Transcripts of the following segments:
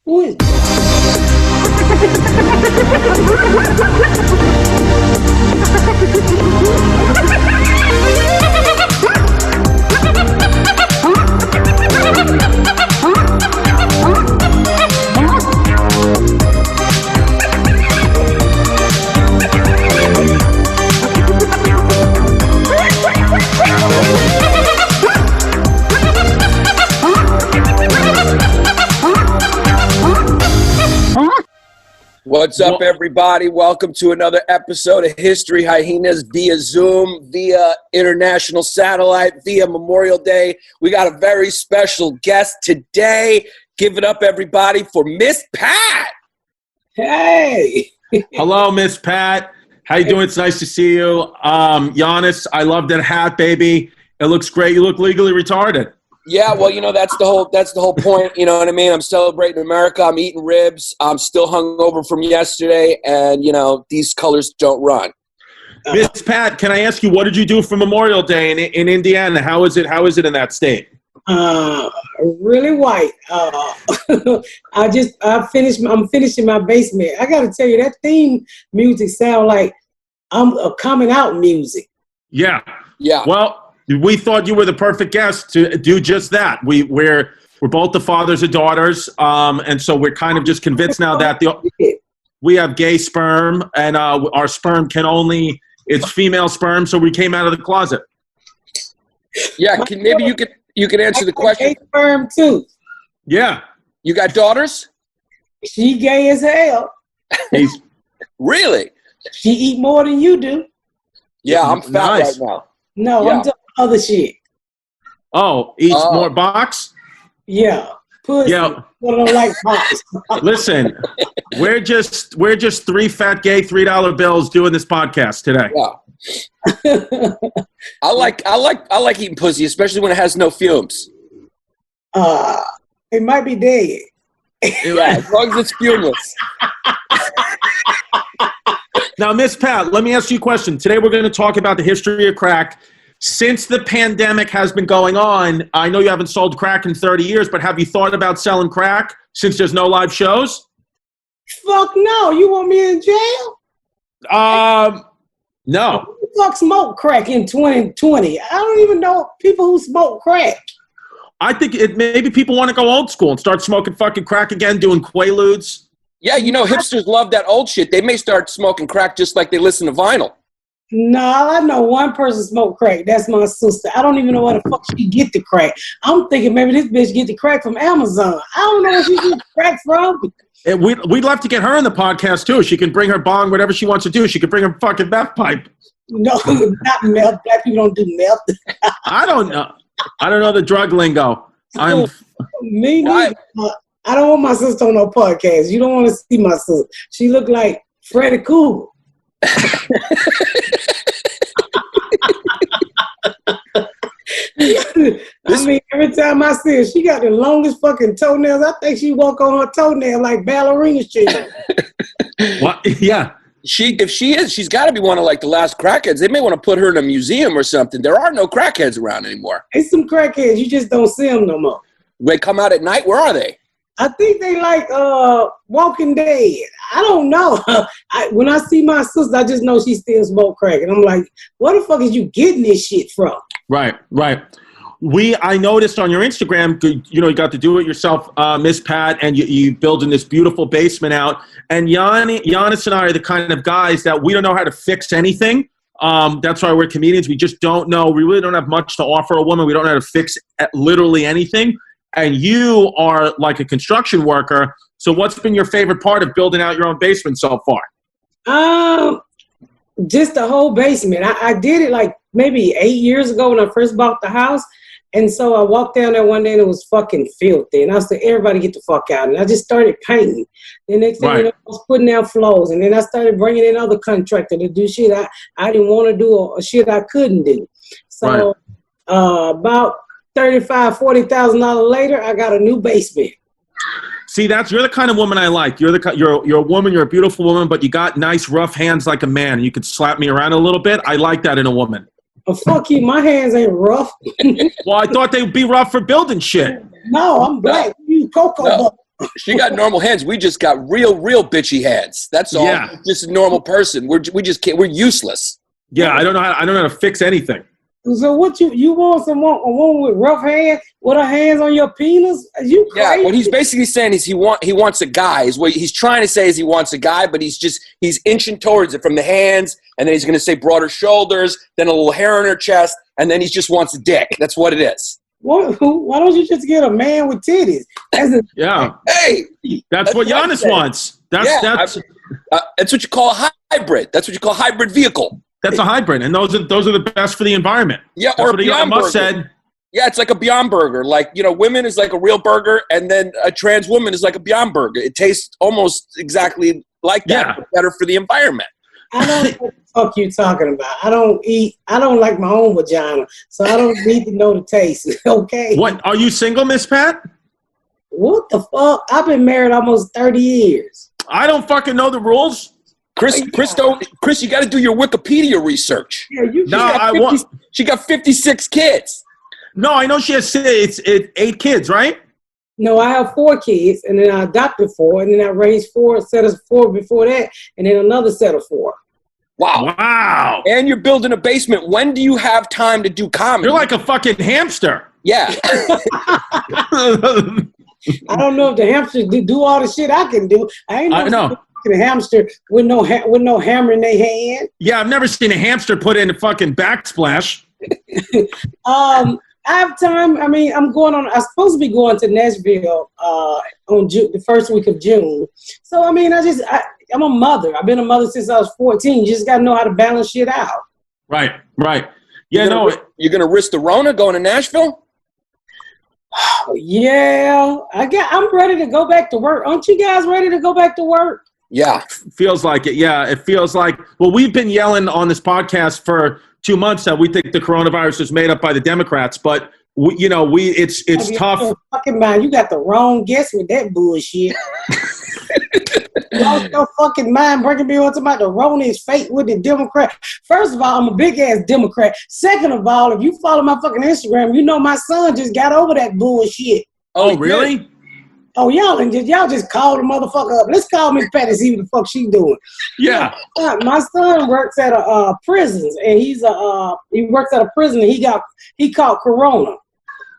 Who is What's up, everybody? Welcome to another episode of History Hyenas via Zoom, via international satellite, via Memorial Day. We got a very special guest today. Give it up, everybody, for Miss Pat. Hey. Hello, Miss Pat. How you doing? It's nice to see you. Yannis, I love that hat, baby. It looks great. You look legally retarded. Yeah, well, that's the whole point. You know what I mean? I'm celebrating America. I'm eating ribs. I'm still hungover from yesterday, and these colors don't run. Miss Pat, can I ask you, what did you do for Memorial Day in Indiana? How is it in that state? Really white. I'm finishing my basement. I got to tell you, that theme music sound like I'm a coming out music. Yeah. Yeah. Well, we thought you were the perfect guest to do just that. We're both the fathers of daughters, and so we're kind of just convinced now that we have gay sperm, and our sperm it's female sperm, so we came out of the closet. Yeah, maybe you could answer the question. Gay sperm too. Yeah. You got daughters? She gay as hell. Really? She eat more than you do. Yeah, I'm fat Nice. right now. No, Yeah. I'm talking other shit. Oh, eats more box? Yeah. Pussy. Yeah. I don't like box. Listen, we're just three fat gay $3 bills doing this podcast today. Yeah. I like eating pussy, especially when it has no fumes. It might be dead. Yeah, as long as it's fumeless. Now, Miss Pat, let me ask you a question. Today we're going to talk about the history of crack. Since the pandemic has been going on, I know you haven't sold crack in 30 years, but have you thought about selling crack since there's no live shows? Fuck no. You want me in jail? No. Who the fuck smoke crack in 2020? I don't even know people who smoke crack. I think maybe people want to go old school and start smoking fucking crack again, doing Quaaludes. Yeah, hipsters love that old shit. They may start smoking crack just like they listen to vinyl. No, I know one person smoke crack. That's my sister. I don't even know where the fuck she get the crack. I'm thinking maybe this bitch get the crack from Amazon. I don't know where she get the crack from. And we'd love to get her in the podcast, too. She can bring her bong, whatever she wants to do. She can bring her fucking meth pipe. No, not meth. Black people don't do meth. I don't know. I don't know the drug lingo. Me neither. I don't want my sister on no podcast. You don't want to see my sister. She look like Freddy Krueger. I mean, every time I see her, she got the longest fucking toenails. I think she walk on her toenail like ballerina shit. What? Yeah. If she is, she's got to be one of the last crackheads. They may want to put her in a museum or something. There are no crackheads around anymore. There's some crackheads. You just don't see them no more. They come out at night. Where are they? I think they like Walking Dead. I don't know. When I see my sister, I just know she still smoke crack. And I'm like, where the fuck is you getting this shit from? Right. I noticed on your Instagram, you got to do it yourself, Miss Pat, and you building this beautiful basement out. And Yannis and I are the kind of guys that we don't know how to fix anything. That's why we're comedians. We just don't know. We really don't have much to offer a woman. We don't know how to fix literally anything. And you are like a construction worker. So what's been your favorite part of building out your own basement so far? Just the whole basement. I did it like maybe 8 years ago when I first bought the house. And so I walked down there one day and it was fucking filthy. And I said, everybody get the fuck out. And I just started painting. The next thing you know, I was putting down floors. And then I started bringing in other contractors to do shit I didn't want to do or shit I couldn't do. So about $35,000, $40,000 later, I got a new basement. See, you're the kind of woman I like. You're a woman. You're a beautiful woman, but you got nice, rough hands like a man. You could slap me around a little bit. I like that in a woman. Oh, fuck you. My hands ain't rough. Well, I thought they'd be rough for building shit. No, I'm black. You cocoa butter. She got normal hands. We just got real bitchy hands. That's all. Yeah. Just a normal person. We just can't. We're useless. Yeah, I don't know how to fix anything. So what you want a woman with rough hands with her hands on your penis? Are you crazy? Yeah, what he's basically saying is he wants a guy. Is what he's trying to say is he wants a guy, but he's inching towards it from the hands, and then he's going to say broader shoulders, then a little hair on her chest, and then he just wants a dick. That's what it is. Why don't you just get a man with titties? Yeah. Hey, that's what Yannis wants. That's what you call a hybrid. That's what you call a hybrid vehicle. That's a hybrid, and those are the best for the environment. Yeah, that's or what Elon Musk said. Yeah, it's like a Beyond Burger. Like, women is like a real burger, and then a trans woman is like a Beyond Burger. It tastes almost exactly like that, but better for the environment. I don't know what the fuck you talking about. I don't like my own vagina, so I don't need to know the taste. Okay. What, are you single, Miss Pat? What the fuck? I've been married almost 30 years. I don't fucking know the rules. Chris, you got to do your Wikipedia research. Yeah, she got 56 kids. No, I know she has 8 kids, right? No, I have 4 kids, and then I adopted 4, and then I raised 4 set of 4 before that, and then another set of 4. Wow. And you're building a basement. When do you have time to do comedy? You're like a fucking hamster. Yeah. I don't know if the hamsters do all the shit I can do. I know. A hamster with no hammer in their hand. Yeah, I've never seen a hamster put in a fucking backsplash. I have time. I mean, I'm supposed to be going to Nashville on the first week of June. So I mean, I'm a mother. I've been a mother since I was 14. You just gotta know how to balance shit out. Right. Yeah, you're gonna risk the Rona going to Nashville? Yeah, I'm ready to go back to work. Aren't you guys ready to go back to work? Yeah. Feels like it. Yeah, it feels like, well, we've been yelling on this podcast for 2 months now. We think the coronavirus is made up by the Democrats, but it's tough. Fucking mind, you got the wrong guess with that bullshit. You lost your fucking mind bringing me on about the Rona is fake with the Democrat. First of all, I'm a big ass Democrat. Second of all, if you follow my fucking Instagram, you know my son just got over that bullshit. Oh, really? Oh, y'all just call the motherfucker up. Let's call Miss Patty, see what the fuck she doing. Yeah. My son works at a prisons, and he works at a prison, and he caught corona.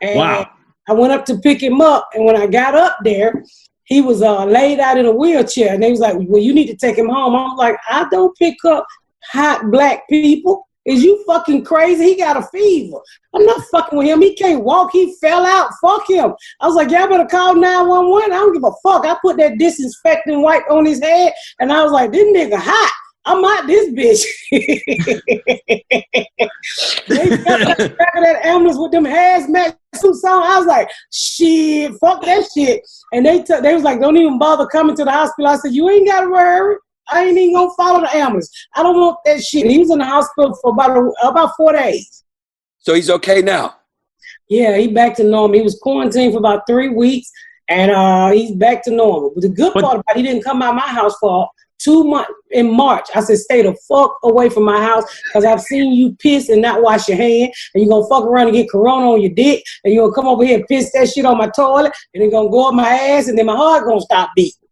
And wow. I went up to pick him up, and when I got up there, he was laid out in a wheelchair, and they was like, well, you need to take him home. I was like, I don't pick up hot black people. Is you fucking crazy? He got a fever. I'm not fucking with him. He can't walk. He fell out. Fuck him. I was like, y'all better call 911. I don't give a fuck. I put that disinfectant wipe on his head, and I was like, this nigga hot. I'm out this bitch. They got the back of that ambulance with them hazmat suits on. I was like, shit, fuck that shit. And they was like, don't even bother coming to the hospital. I said, you ain't got to worry. I ain't even gonna follow the ambulance. I don't want that shit. He was in the hospital for about 4 days. So he's okay now? Yeah, he back to normal. He was quarantined for about 3 weeks, and he's back to normal. But the good part about it, he didn't come out of my house for 2 months in March. I said, stay the fuck away from my house, because I've seen you piss and not wash your hand, and you're gonna fuck around and get corona on your dick, and you're gonna come over here and piss that shit on my toilet, and it's gonna go up my ass, and then my heart gonna stop beating.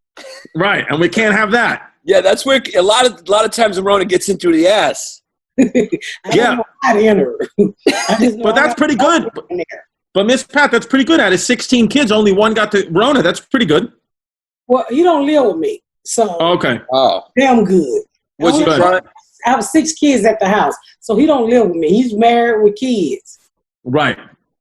Right, and we can't have that. Yeah, that's where a lot of times the Rona gets into the ass. Yeah, but that's pretty good. But Miss Pat, that's pretty good. Out of 16 kids, only one got the Rona. That's pretty good. Well, he don't live with me, so okay. Oh, damn good. Was he trying? I have 6 kids at the house, so he don't live with me. He's married with kids. Right.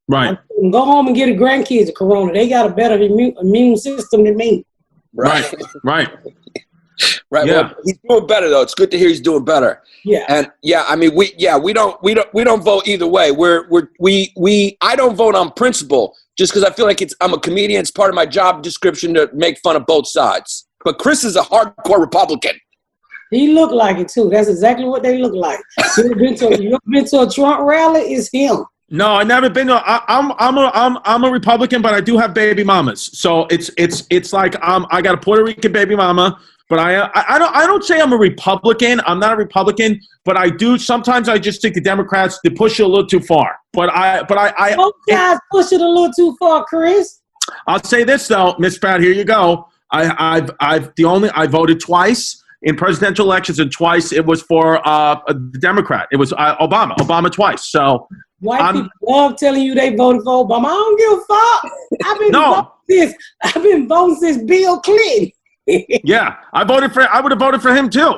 Go home and get a grandkids of corona. They got a better immune system than me. Right. Yeah. Well, he's doing better though. It's good to hear he's doing better. Yeah. And yeah, I mean, we don't vote either way. I don't vote on principle just because I feel like I'm a comedian. It's part of my job description to make fun of both sides. But Chris is a hardcore Republican. He looked like it too. That's exactly what they look like. You ever been to a Trump rally? It's him. No, I never been to. I'm a Republican, but I do have baby mamas. So it's like I got a Puerto Rican baby mama. But I don't say I'm a Republican. I'm not a Republican, but I do. Sometimes I just think the Democrats, they push it a little too far. But I both guys push it a little too far, Chris. I'll say this though, Miss Pat. Here you go. I voted twice in presidential elections, and twice it was for a Democrat. It was Obama twice. So white people love telling you they voted for Obama. I don't give a fuck. I've been voting since Bill Clinton. Yeah, I would have voted for him too.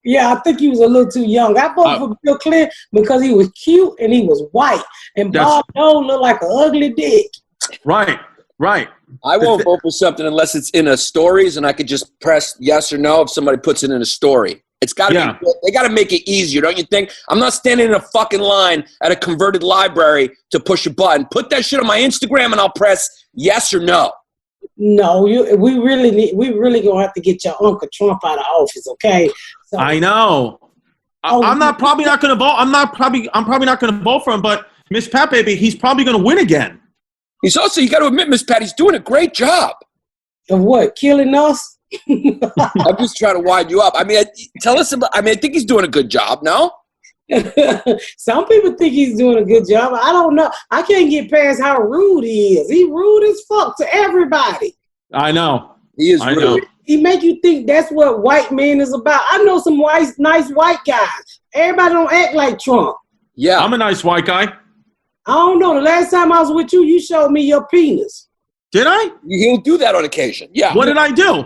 Yeah, I think he was a little too young. I voted for Bill Clinton because he was cute and he was white, and Bob Dole looked like an ugly dick. Right. I won't vote for something unless it's in a stories, and I could just press yes or no if somebody puts it in a story. It's got to be. They got to make it easier, don't you think? I'm not standing in a fucking line at a converted library to push a button. Put that shit on my Instagram, and I'll press yes or no. No, we really gonna have to get your Uncle Trump out of office, okay? So, I know. I'm probably not gonna vote. I'm probably not gonna vote for him. But Miss Pat, baby, he's probably gonna win again. He's also, you got to admit, Miss Pat, he's doing a great job. Of what? Killing us? I'm just trying to wind you up. I mean, tell us about. I mean, I think he's doing a good job. No. Some people think he's doing a good job. I don't know. I can't get past how rude he is. He rude as fuck to everybody. I know. He is rude. Know. He make you think that's what white man is about. I know some nice white guys. Everybody don't act like Trump. Yeah. I'm a nice white guy. I don't know. The last time I was with you, you showed me your penis. Did I? He'll do that on occasion. Yeah. What did I do?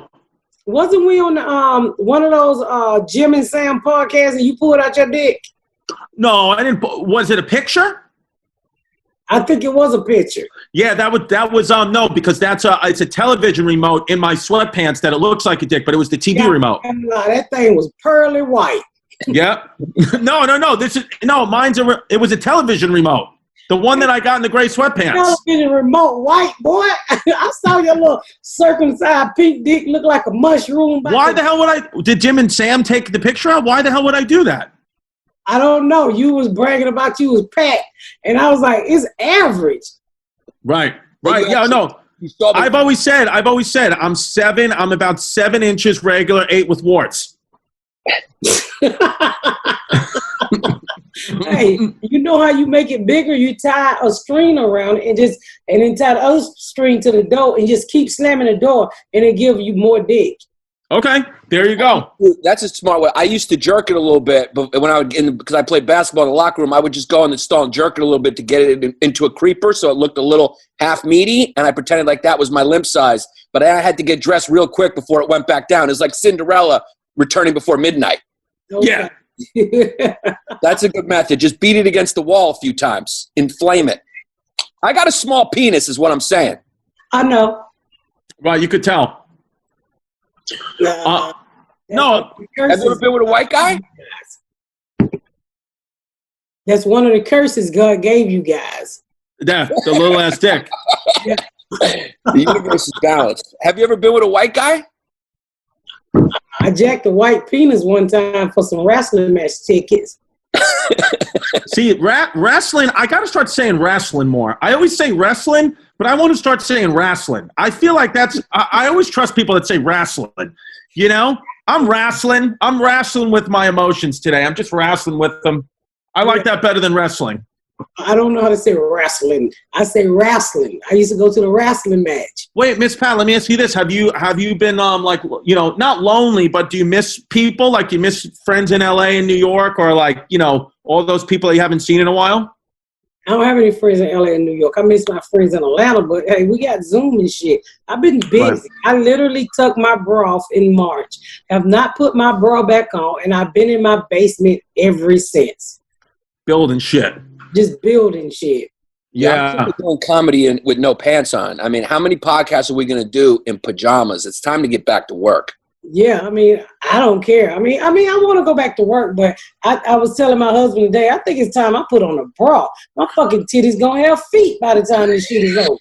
Wasn't we on the, one of those Jim and Sam podcasts and you pulled out your dick? No, I didn't. Was it a picture? I think it was a picture. Yeah, that was no, because it's a television remote in my sweatpants that it looks like a dick, but it was the TV remote. That thing was pearly white. Yeah. No. It was a television remote. The one that I got in the gray sweatpants. Television remote white, boy. I saw your little circumcised pink dick look like a mushroom. Why the hell did Jim and Sam take the picture out? Why the hell would I do that? I don't know. You was bragging about you was packed, and I was like, it's average. Right. Yeah, no. I've always said I'm about 7 inches regular, 8 with warts. Hey, you know how you make it bigger? You tie a string around it and then tie the other string to the door and just keep slamming the door, and it give you more dick. Okay, there you go. That's a smart way. I used to jerk it a little bit, but when because I played basketball in the locker room, I would just go in the stall and jerk it a little bit to get it into a creeper, so it looked a little half meaty, and I pretended like that was my limp size. But I had to get dressed real quick before it went back down. It's like Cinderella returning before midnight. Okay. Yeah. That's a good method. Just beat it against the wall a few times. Inflame it. I got a small penis is what I'm saying. I know. Right, you could tell. No. Have you ever been with a white guy? That's one of the curses God gave you guys. Yeah, the little ass dick. Yeah. The universe is balanced. Have you ever been with a white guy? I jacked a white penis one time for some wrestling match tickets. See, wrestling, I got to start saying wrestling more. I always say wrestling, but I want to start saying wrestling. I feel like I always trust people that say wrestling. You know, I'm wrestling with my emotions today. I'm just wrestling with them. I like that better than wrestling. I don't know how to say wrestling. I say wrestling. I used to go to the wrestling match. Wait, Miss Pat, let me ask you this. Have you been like, you know, not lonely, but do you miss people? Like, you miss friends in LA and New York, or like, you know, all those people that you haven't seen in a while? I don't have any friends in LA and New York. I miss my friends in Atlanta, but hey, we got Zoom and shit. I've been busy. Right. I literally took my bra off in March. Have not put my bra back on, and I've been in my basement ever since. Building shit. Just building shit. Yeah, I'm doing comedy with no pants on. I mean, how many podcasts are we going to do in pajamas? It's time to get back to work. Yeah, I mean, I don't care. I mean, I want to go back to work, but I was telling my husband today, I think it's time I put on a bra. My fucking titties gonna have feet by the time this shit is over.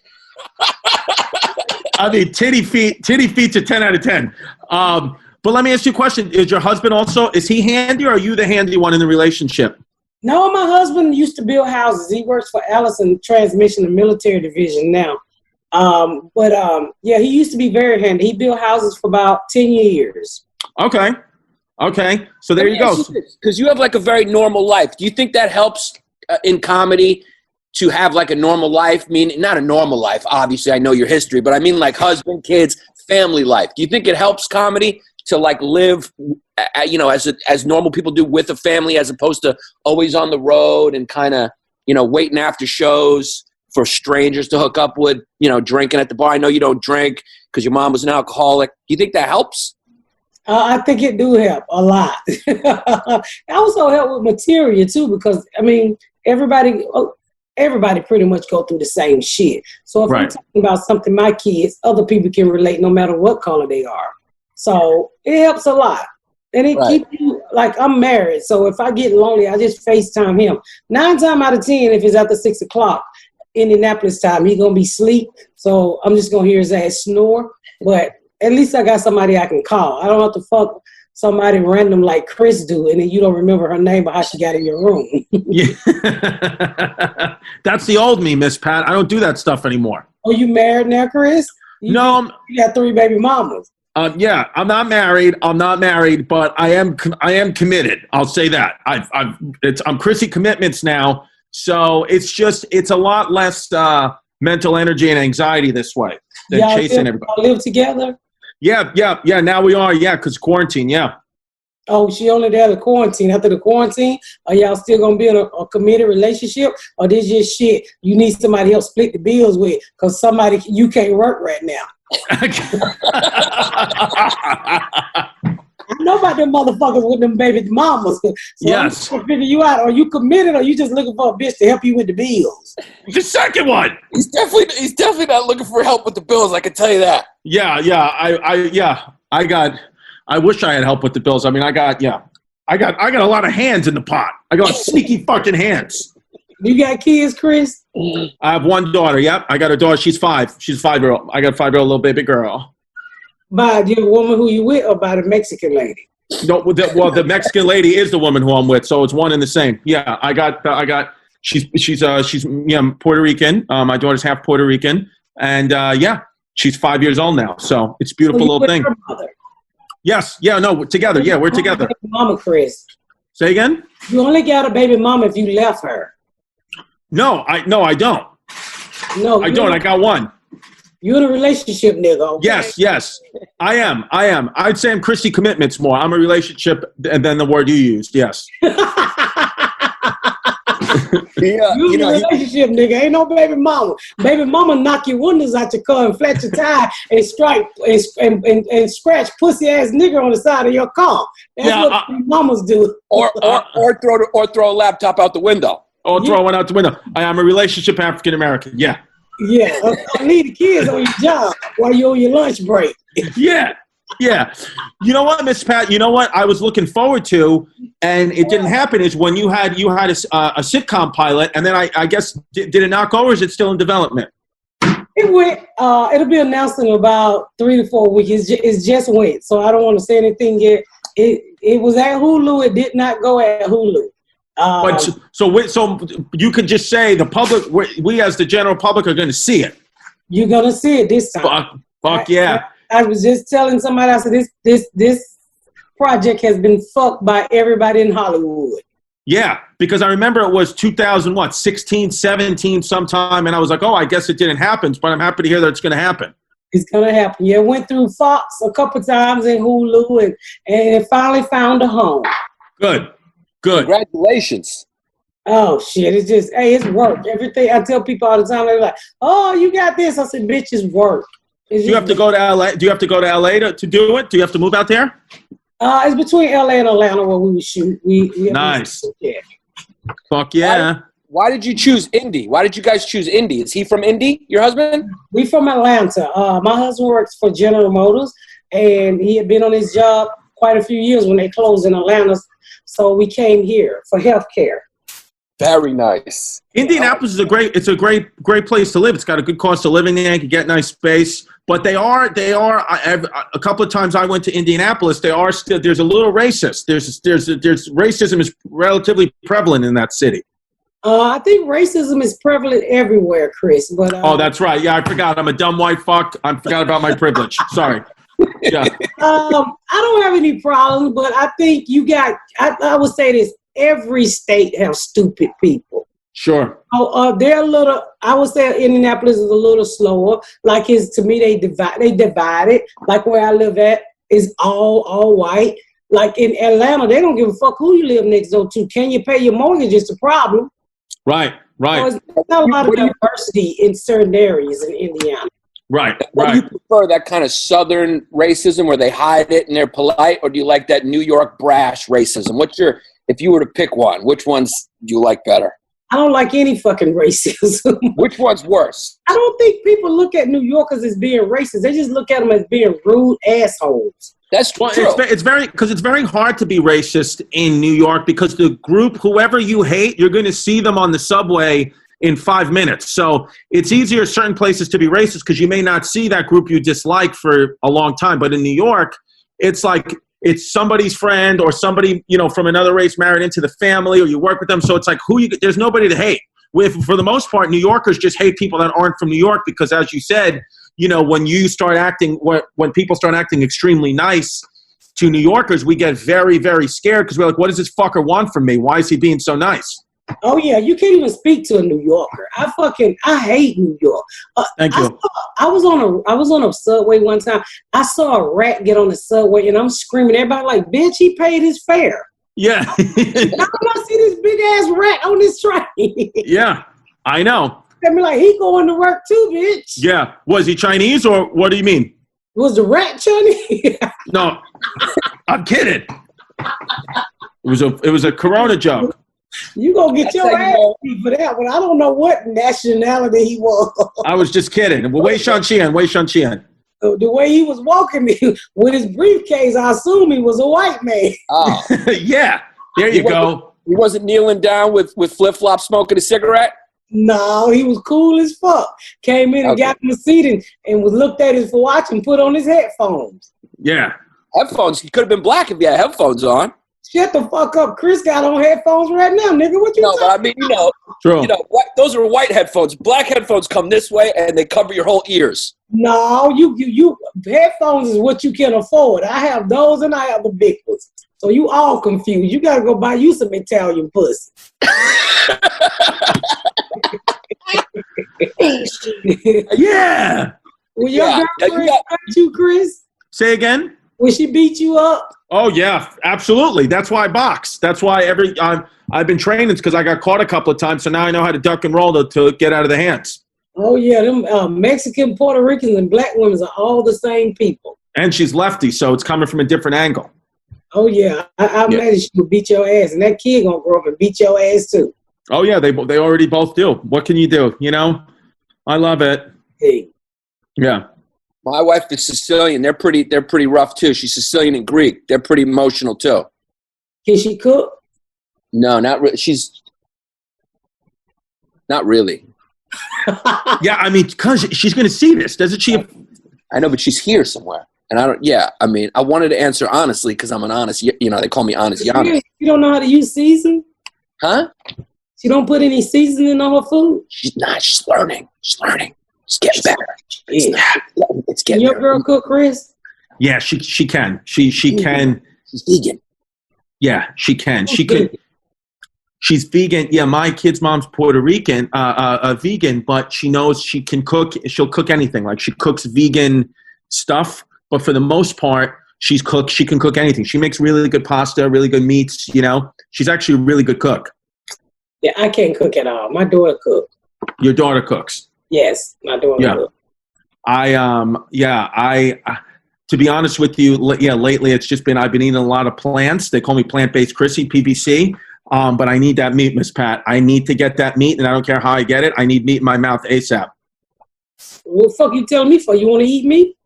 I mean, titty feet's a 10 out of 10. But let me ask you a question. Is your husband also, is he handy, or are you the handy one in the relationship? No, my husband used to build houses. He works for Allison Transmission, the military division now. Yeah, he used to be very handy. He built houses for about 10 years. Okay. So there you go. Because you have like a very normal life. Do you think that helps in comedy to have like a normal life? Meaning, not a normal life, obviously, I know your history, but I mean like husband, kids, family life. Do you think it helps comedy to like live, as normal people do with a family, as opposed to always on the road and kind of, waiting after shows for strangers to hook up with, drinking at the bar? I know you don't drink because your mom was an alcoholic. Do you think that helps? I think it do help a lot. It also help with material too, because I mean, everybody pretty much go through the same shit. So if I'm talking about something my kids, other people can relate no matter what color they are. So it helps a lot. And it keeps you, like, I'm married, so if I get lonely, I just FaceTime him. 9 times out of 10, if it's after 6 o'clock, Indianapolis time, he gonna be asleep. So I'm just gonna hear his ass snore. But at least I got somebody I can call. I don't have to fuck somebody random like Chris do, and then you don't remember her name or how she got in your room. Yeah. That's the old me, Miss Pat. I don't do that stuff anymore. Oh, you married now, Chris? You got 3 baby mamas. Yeah, I'm not married, but I am committed. I'll say that. I'm Chrissy Commitments now, so it's a lot less mental energy and anxiety this way than chasing everybody. Live together? Yeah. Now we are, because quarantine. Yeah. Oh, she only there to quarantine. After the quarantine, are y'all still gonna be in a committed relationship, or this just shit you need somebody else split the bills with because you can't work right now? I know about them motherfuckers with them baby mamas. So yes. I'm figure you out. Are you committed, or you just looking for a bitch to help you with the bills? The second one. He's definitely not looking for help with the bills. I can tell you that. Yeah. I wish I had help with the bills. I mean, I got a lot of hands in the pot. I got sneaky fucking hands. You got kids, Chris? I have one daughter. Yep, I got a daughter. She's 5. She's a 5-year-old. I got a 5-year-old little baby girl. By the woman who you with, or by the Mexican lady? No, the Mexican lady is the woman who I'm with, so it's one and the same. Yeah, I got. She's Puerto Rican. My daughter's half Puerto Rican, and she's 5 years old now. So it's a beautiful little thing. Her mother? Yes. Yeah. No, we're together. Yeah, we're together. Mama, Chris. Say again. You only got a baby mama if you left her. No, I don't. No, I don't. I got one. You in a relationship, nigga. Okay? Yes. I am. I'd say I'm Christy Commitments more. I'm a relationship, and then the word you used. Yes. You in a relationship, nigga. Ain't no baby mama. Baby mama knock your windows out your car and flat your tire and strike and scratch pussy ass nigga on the side of your car. That's what mamas do. Or throw a laptop out the window. Or throw one out the window. I am a relationship African American. Yeah. Yeah. I need the kids on your job while you're on your lunch break. Yeah. You know what, Miss Pat? You know what I was looking forward to, and it didn't happen, is when you had a sitcom pilot, and then I guess, did it knock over, or is it still in development? It went, it'll be announced in about 3 to 4 weeks. It just went, so I don't want to say anything yet. It was at Hulu. It did not go at Hulu. But so you could just say the public, we as the general public are going to see it. You're going to see it this time. Fuck yeah. I was just telling somebody, I said, this project has been fucked by everybody in Hollywood. Yeah, because I remember it was 2016, 17 sometime, and I was like, I guess it didn't happen, but I'm happy to hear that it's going to happen. It's going to happen. Yeah, it went through Fox a couple times in Hulu, and it finally found a home. Good. Congratulations. Oh, shit. It's just, it's work. Everything. I tell people all the time, they're like, oh, you got this. I said, bitch, it's work. Do you have to go to LA? Do you have to go to LA to do it? Do you have to move out there? It's between LA and Atlanta where we would shoot. We nice. Fuck yeah. Why did you choose Indy? Why did you guys choose Indy? Is he from Indy, your husband? We from Atlanta. My husband works for General Motors, and he had been on his job quite a few years when they closed in Atlanta. So we came here for healthcare. Very nice. Indianapolis is a great place to live. It's got a good cost of living there. You can get nice space. But they are. A couple of times I went to Indianapolis. There's a little racist. There's racism is relatively prevalent in that city. I think racism is prevalent everywhere, Chris. But that's right. Yeah, I forgot. I'm a dumb white fuck. I forgot about my privilege. Sorry. Yeah. I don't have any problems, but I think I would say this: every state has stupid people. Sure. Oh, they're a little. I would say Indianapolis is a little slower. Like to me, they divide it. Like where I live at is all white. Like in Atlanta, they don't give a fuck who you live next door to. Can you pay your mortgage is the problem. Right. So there's not a lot of diversity in certain areas in Indiana. Right. Do you prefer that kind of Southern racism where they hide it and they're polite, or do you like that New York brash racism? If you were to pick one, which ones do you like better? I don't like any fucking racism. Which one's worse? I don't think people look at New Yorkers as being racist. They just look at them as being rude assholes. That's true. It's very hard to be racist in New York because the group, whoever you hate, you're going to see them on the subway in 5 minutes. So it's easier certain places to be racist because you may not see that group you dislike for a long time. But in New York, it's like it's somebody's friend or somebody, from another race married into the family, or you work with them. So it's like there's nobody to hate. For the most part, New Yorkers just hate people that aren't from New York because, as you said, when people start acting extremely nice to New Yorkers, we get very, very scared because we're like, what does this fucker want from me? Why is he being so nice? Oh yeah, you can't even speak to a New Yorker. I hate New York. Thank you. I was on a subway one time. I saw a rat get on the subway, and I'm screaming. Everybody like, bitch, he paid his fare. Yeah. Now I see this big ass rat on this train. Yeah, I know. I mean, like, he going to work too, bitch. Yeah. Was he Chinese, or what do you mean? Was the rat Chinese? No, I'm kidding. It was a Corona joke. You gonna get your ass beat for that one. I don't know what nationality he was. I was just kidding. Wei Shanqian. The way he was walking with his briefcase, I assume he was a white man. Oh. Yeah, there you go. He wasn't kneeling down with flip-flops smoking a cigarette? No, he was cool as fuck. Came in and got in the seat and was looked at his watch and put on his headphones. Yeah. Headphones. He could have been black if he had headphones on. Shut the fuck up. Chris got on headphones right now, nigga. What you talking but I mean, True. Those are white headphones. Black headphones come this way and they cover your whole ears. No, you headphones is what you can afford. I have those and I have the big ones. So you all confused. You gotta go buy you some Italian pussy. Yeah. Will your girlfriend hurt you, Chris? Say again? Will she beat you up? Oh yeah, absolutely. That's why I box. That's why I've been training because I got caught a couple of times, so now I know how to duck and roll to get out of the hands. Oh yeah, them Mexican, Puerto Ricans, and black women are all the same people. And she's lefty, so it's coming from a different angle. Oh yeah, I imagine she would beat your ass, and that kid gonna grow up and beat your ass too. Oh yeah, they already both do. What can you do? I love it. Hey. Yeah. My wife is Sicilian. They're pretty rough too. She's Sicilian and Greek. They're pretty emotional too. Can she cook? No, not really. She's not really. Yeah, I mean, because she's going to see this, doesn't she? I know, but she's here somewhere, and I don't. Yeah, I mean, I wanted to answer honestly because I'm an honest. They call me Honest Yannis. You don't know how to use season? Huh? She don't put any seasoning on her food? She's not. She's learning. She's getting better. It's getting. Your girl cook, Chris? Yeah, she can. She can. She's vegan. Yeah, she can. She can. She's vegan. Yeah, my kid's mom's Puerto Rican, vegan, but she knows she can cook. She'll cook anything. Like she cooks vegan stuff, but for the most part, she can cook anything. She makes really good pasta, really good meats. She's actually a really good cook. Yeah, I can't cook at all. My daughter cooks. Your daughter cooks. Yes, my daughter cooks. To be honest with you, lately it's just been I've been eating a lot of plants. They call me plant-based Chrissy, PBC. But I need that meat, Miss Pat. I need to get that meat, and I don't care how I get it. I need meat in my mouth ASAP. What the fuck you telling me for? You want to eat meat?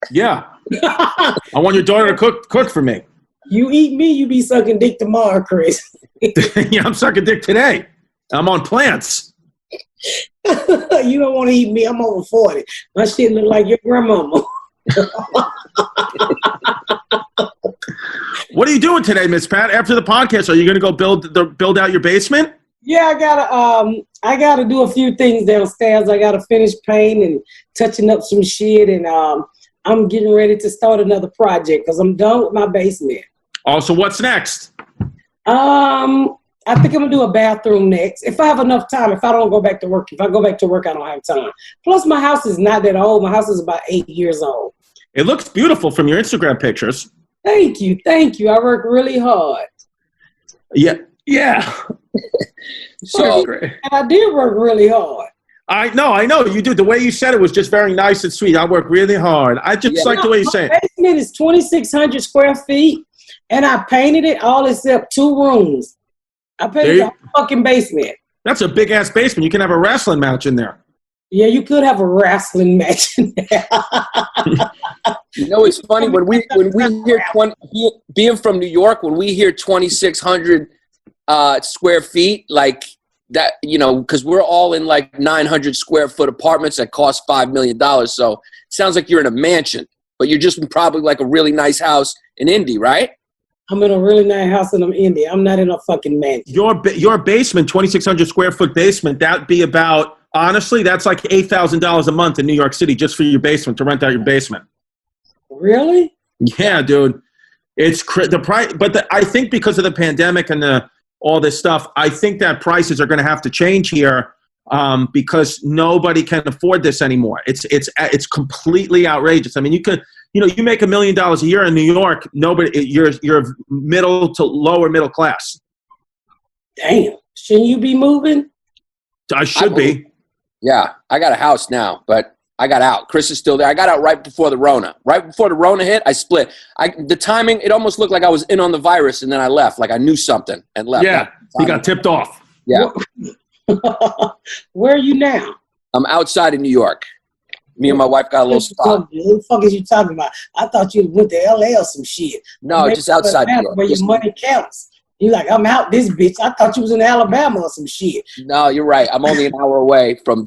Yeah. I want your daughter to cook for me. You eat me, you be sucking dick tomorrow, Chris. Yeah, I'm sucking dick today. I'm on plants. You don't want to eat me. I'm over 40. My shit look like your grandmama. What are you doing today, Miss Pat? After the podcast, are you going to go build out your basement? Yeah, I gotta do a few things downstairs. I gotta finish painting and touching up some shit, and I'm getting ready to start another project because I'm done with my basement. Oh, so what's next? I I think I'm gonna do a bathroom next. If I have enough time, if I don't go back to work. If I go back to work, I don't have time. Plus, my house is not that old. My house is about 8 years old. It looks beautiful from your Instagram pictures. Thank you. I work really hard. Yeah. So, And I did work really hard. I know you do. The way you said it was just very nice and sweet. I work really hard. I just like the way you say it. My basement is 2,600 square feet, and I painted it all except 2 rooms. I painted the fucking basement. That's a big ass basement. You can have a wrestling match in there. Yeah, you could have a wrestling match in there. you know, it's funny when we hear being from New York, when we hear 2,600 square feet, like that, you know, because we're all in like 900 square foot apartments that cost $5 million. So it sounds like you're in a mansion, but you're just in probably like a really nice house in Indy, right? I'm in a really nice house in Indy. I'm not in a fucking mansion. Your basement, 2,600 square foot basement, that'd be about, honestly, that's like $8,000 a month in New York City just for your basement, to rent out your basement. Really? Yeah, dude. It's the price, but I think because of the pandemic and all this stuff, I think that prices are going to have to change here because nobody can afford this anymore. It's completely outrageous. I mean, you make $1 million a year in New York. You're middle to lower middle class. Damn. Shouldn't you be moving? I should be. Yeah, I got a house now, but I got out. Chris is still there. I got out right before the Rona. Right before the Rona hit, I split. The timing, it almost looked like I was in on the virus, and then I left. Like I knew something and left. Yeah, you got tipped off. Yeah. Where are you now? I'm outside of New York. Me and my wife got a little spot. What the fuck is you talking about? I thought you went to L.A. or some shit. No, just outside New York. Where your money counts. You like, I'm out this bitch. I thought you was in Alabama or some shit. No, you're right. I'm only an hour away from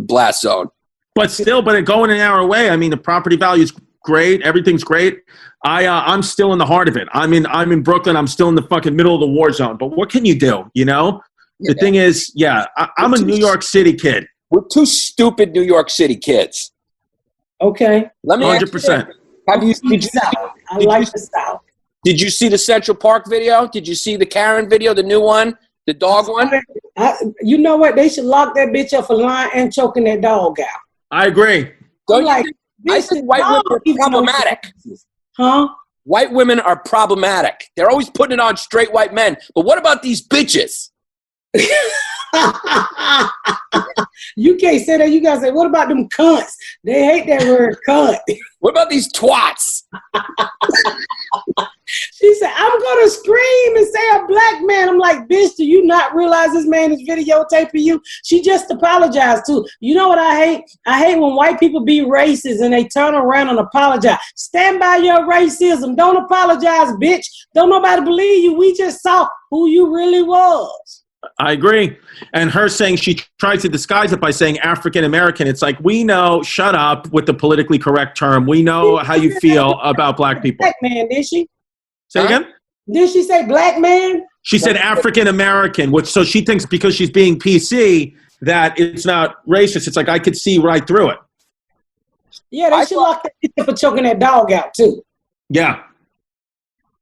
blast zone. But still, going an hour away, I mean, the property value is great. Everything's great. I'm still in the heart of it. I'm in Brooklyn. I'm still in the fucking middle of the war zone. But what can you do? You know, the thing is, I'm a New York City kid. We're 2 stupid New York City kids. Okay. Let me 100%. I like the South. Did you see the Central Park video? Did you see the Karen video, the new one, the dog one? You know what? They should lock that bitch up for lying and choking that dog out. I agree. I think white women are problematic. Huh? White women are problematic. They're always putting it on straight white men. But what about these bitches? You can't say that. You gotta say, what about them cunts? They hate that word cunt. What about these twats? She said, I'm gonna scream and say a black man. I'm like, bitch, do you not realize this man is videotaping you? She just apologized too. You know what I hate? I hate when white people be racist and they turn around and apologize. Stand by your racism. Don't apologize, bitch. Don't nobody believe you. We just saw who you really was. I agree. And her saying she tried to disguise it by saying African-American. It's like, we know, shut up with the politically correct term. We know how you feel about black people. Black man, did she? Say again? Did she say black man? She said African-American, so she thinks because she's being PC that it's not racist. It's like, I could see right through it. Yeah, they should lock that bitch for choking that dog out too. Yeah.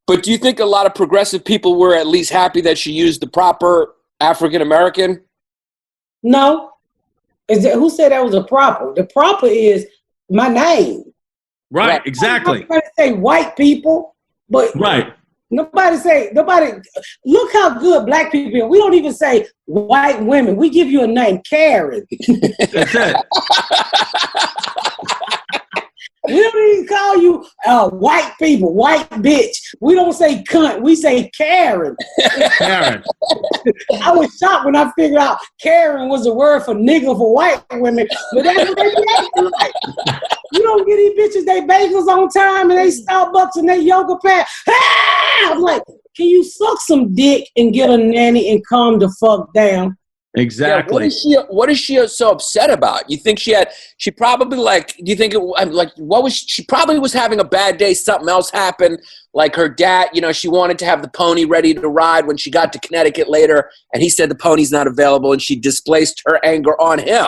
But do you think a lot of progressive people were at least happy that she used the proper African-American? No. Who said that was a proper? The proper is my name. Right, exactly. I'm not say white people, but right. Nobody, look how good black people are. We don't even say white women. We give you a name, Karen. That's it. We don't even call you white people, white bitch. We don't say cunt. We say Karen. Karen. I was shocked when I figured out Karen was a word for nigga for white women. But that's what they acting like. You don't get these bitches they bagels on time and they Starbucks and they yoga pants. Ah! I'm like, can you suck some dick and get a nanny and calm the fuck down? Exactly. Yeah, what is she so upset about? You think she probably she probably was having a bad day. Something else happened. Like her dad, she wanted to have the pony ready to ride when she got to Connecticut later. And he said the pony's not available and she displaced her anger on him.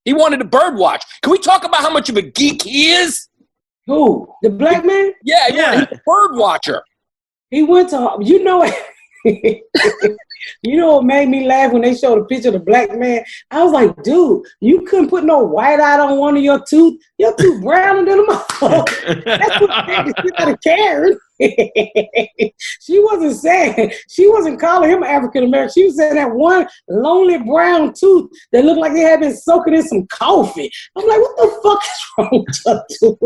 He wanted to bird watch. Can we talk about how much of a geek he is? Who? The black man? Yeah. He's a bird watcher. He went to, You know what made me laugh when they showed a picture of the black man? I was like, dude, you couldn't put no white out on one of your tooth. Your tooth browner than a motherfucker. That's what made me sit out of Karen. She wasn't saying, she wasn't calling him African American. She was saying that one lonely brown tooth that looked like they had been soaking in some coffee. I'm like, what the fuck is wrong with your tooth?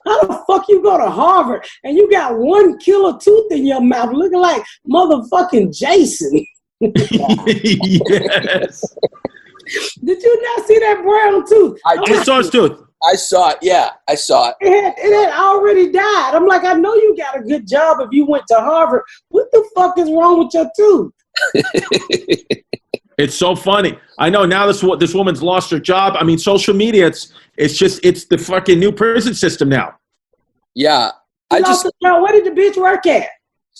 How the fuck you go to Harvard and you got one killer tooth in your mouth looking like motherfucking Jason? Yes. Did you not see that brown tooth? I saw his tooth. I saw it. Yeah, I saw it. It had already died. I'm like, I know you got a good job if you went to Harvard. What the fuck is wrong with your tooth? It's so funny. I know now this woman's lost her job. I mean, social media, it's the fucking new prison system now. Yeah. Where did the bitch work at?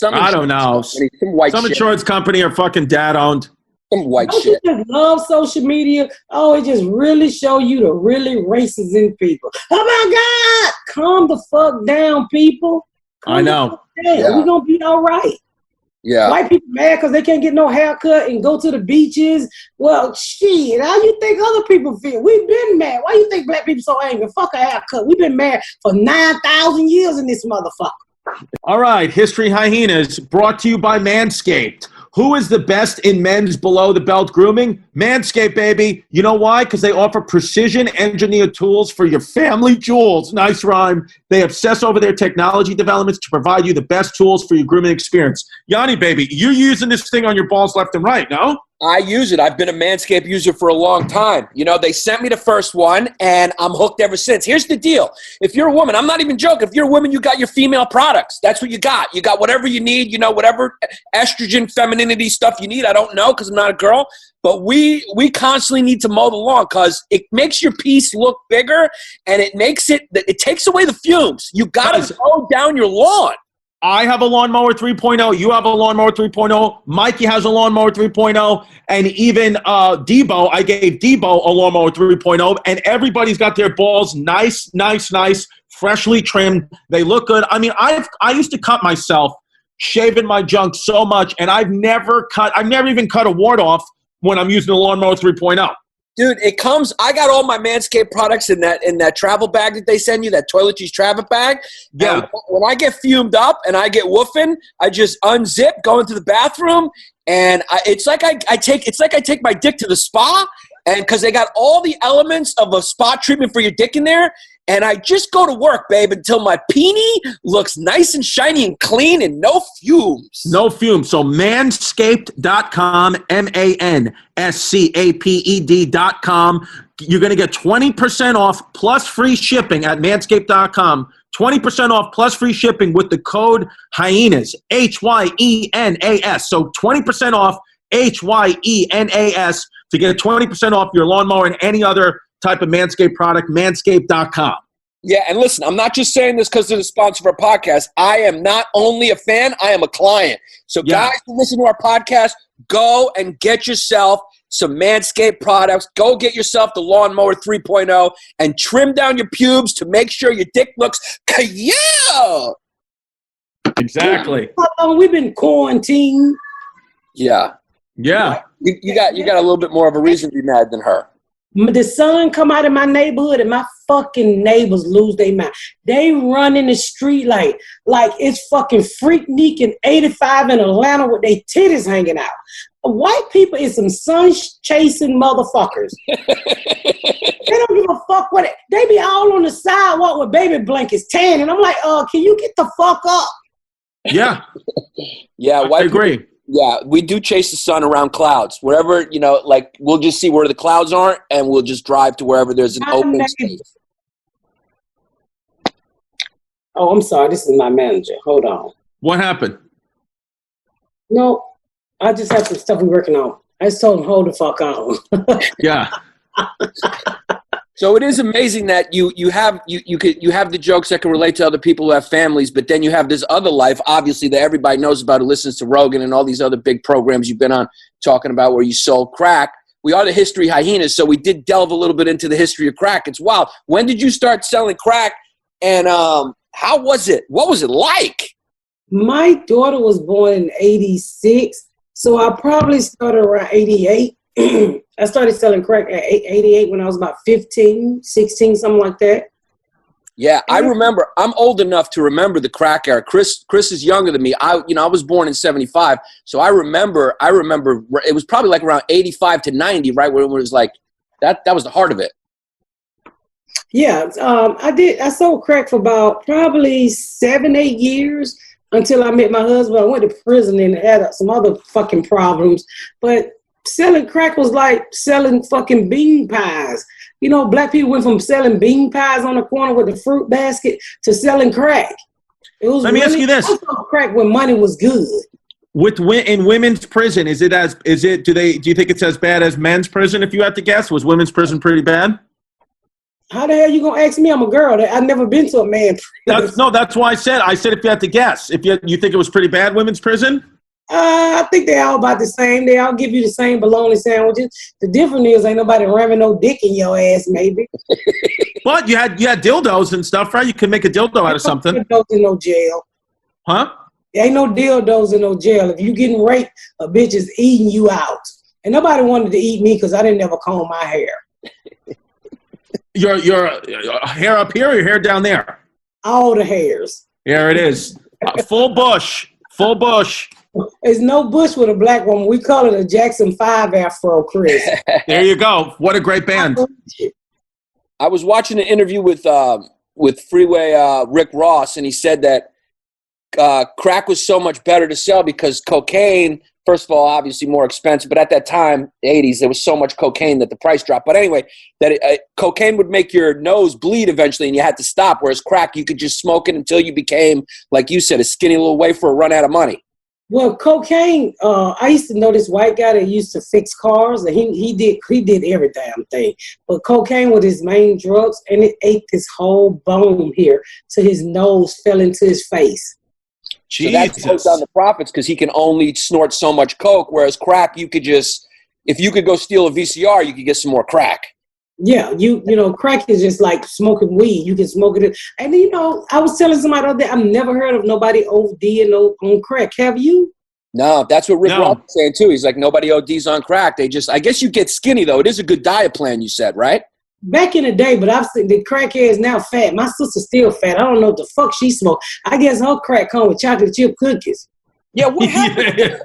I don't know. Some insurance company or fucking dad-owned. Some white Don't shit. you just love social media? Oh, it just really show you the really racist in people. Oh my God! Calm the fuck down, people. I know. Yeah. We're gonna be all right. Yeah. White people mad because they can't get no haircut and go to the beaches. Well, shit, how you think other people feel? We've been mad. Why you think black people so angry? Fuck a haircut. We've been mad for 9,000 years in this motherfucker. All right, History Hyenas brought to you by Manscaped. Who is the best in men's below-the-belt grooming? Manscaped, baby. You know why? Because they offer precision-engineered tools for your family jewels. Nice rhyme. They obsess over their technology developments to provide you the best tools for your grooming experience. Yanni, baby, you're using this thing on your balls left and right, no? I use it. I've been a Manscaped user for a long time. You know, they sent me the first one, and I'm hooked ever since. Here's the deal. If you're a woman, I'm not even joking. If you're a woman, you got your female products. That's what you got. You got whatever you need, you know, whatever estrogen, femininity stuff you need. I don't know because I'm not a girl. But we constantly need to mow the lawn because it makes your piece look bigger, and it takes away the fumes. You got to mow down your lawn. I have a lawnmower 3.0. You have a lawnmower 3.0. Mikey has a lawnmower 3.0. And even Debo, I gave Debo a lawnmower 3.0. And everybody's got their balls nice, freshly trimmed. They look good. I mean, I used to cut myself, shaving my junk so much, and I've never even cut a wart off when I'm using the lawnmower 3.0. Dude, I got all my Manscaped products in that travel bag that they send you, that toiletries travel bag. Yeah. And when I get fumed up and I get woofing, I just unzip, go into the bathroom, and it's like I take my dick to the spa, and because they got all the elements of a spa treatment for your dick in there, and I just go to work, babe, until my peenie looks nice and shiny and clean and no fumes. No fumes. So manscaped.com, manscaped.com. You're going to get 20% off plus free shipping at manscaped.com. 20% off plus free shipping with the code Hyenas, Hyenas. So 20% off, Hyenas, to get 20% off your lawnmower and any other type of Manscaped product, manscaped.com. Yeah, and listen, I'm not just saying this because they're the sponsor of our podcast. I am not only a fan, I am a client. So guys who listen to our podcast, go and get yourself some Manscaped products. Go get yourself the Lawnmower 3.0 and trim down your pubes to make sure your dick looks yeah. Exactly. How long we've been quarantined? Yeah. Yeah. You got a little bit more of a reason to be mad than her. The sun come out of my neighborhood and my fucking neighbors lose their mind. They run in the street like it's fucking Freaknik and 85 in Atlanta with their titties hanging out. White people is some sun-chasing motherfuckers. They don't give a fuck what it. They be all on the sidewalk with baby blankets tan, and I'm like, can you get the fuck up? Yeah. Yeah, I agree. Yeah, we do chase the sun around clouds. Wherever, like we'll just see where the clouds aren't, and we'll just drive to wherever there's an open space. Oh, I'm sorry. This is my manager. Hold on. What happened? No, I just have some stuff we're working on. I just told him, hold the fuck on. Yeah. So it is amazing that you have the jokes that can relate to other people who have families, but then you have this other life, obviously, that everybody knows about who listens to Rogan and all these other big programs you've been on talking about where you sold crack. We are the History Hyenas, so we did delve a little bit into the history of crack. It's wild. When did you start selling crack, and how was it? What was it like? My daughter was born in 86. So I probably started around 88. I started selling crack at 88 when I was about 15, 16, something like that. Yeah, I remember. I'm old enough to remember the crack era. Chris is younger than me. I was born in 75, so I remember. It was probably like around 85 to 90, right, when it was like that. That was the heart of it. Yeah, I sold crack for about probably 7, 8 years until I met my husband. I went to prison and had some other fucking problems. But selling crack was like selling fucking bean pies. You know, black people went from selling bean pies on the corner with the fruit basket to selling crack. It was Let me ask you this: I sold crack when money was good. In women's prison, do you think it's as bad as men's prison? If you had to guess, was women's prison pretty bad? How the hell you gonna ask me? I'm a girl. I've never been to a man prison. That's why I said if you had to guess, if you think it was pretty bad, women's prison. I think they all about the same. They all give you the same bologna sandwiches. The difference is ain't nobody ramming no dick in your ass, maybe. But you had dildos and stuff, right? You could make a dildo out of something. Dildos in no jail. Huh? There ain't no dildos in no jail. If you getting raped, a bitch is eating you out. And nobody wanted to eat me because I didn't ever comb my hair. Your hair up here or your hair down there? All the hairs. Here it is. Full bush. Full bush. There's no bush with a black woman. We call it a Jackson 5 afro, Chris. There you go. What a great band. I was watching an interview with Freeway Rick Ross, and he said that crack was so much better to sell because cocaine, first of all, obviously more expensive, but at that time, the 80s, there was so much cocaine that the price dropped. But anyway, that cocaine would make your nose bleed eventually, and you had to stop, whereas crack, you could just smoke it until you became, like you said, a skinny little wafer or run out of money. Well, cocaine, I used to know this white guy that used to fix cars, and he did every damn thing. But cocaine was his main drugs, and it ate this whole bone here, so his nose fell into his face. Jesus. So that slows down the profits because he can only snort so much coke, whereas crack, you could just, if you could go steal a VCR, you could get some more crack. Yeah, you know, crack is just like smoking weed. You can smoke it. And, you know, I was telling somebody the other day, I've never heard of nobody ODing on crack. Have you? No, that's what Rick Ross was saying, too. He's like, nobody ODs on crack. They just, I guess you get skinny, though. It is a good diet plan, you said, right? Back in the day, but I've seen the crackhead is now fat. My sister's still fat. I don't know what the fuck she smoked. I guess her crack come with chocolate chip cookies. Yeah, what happened?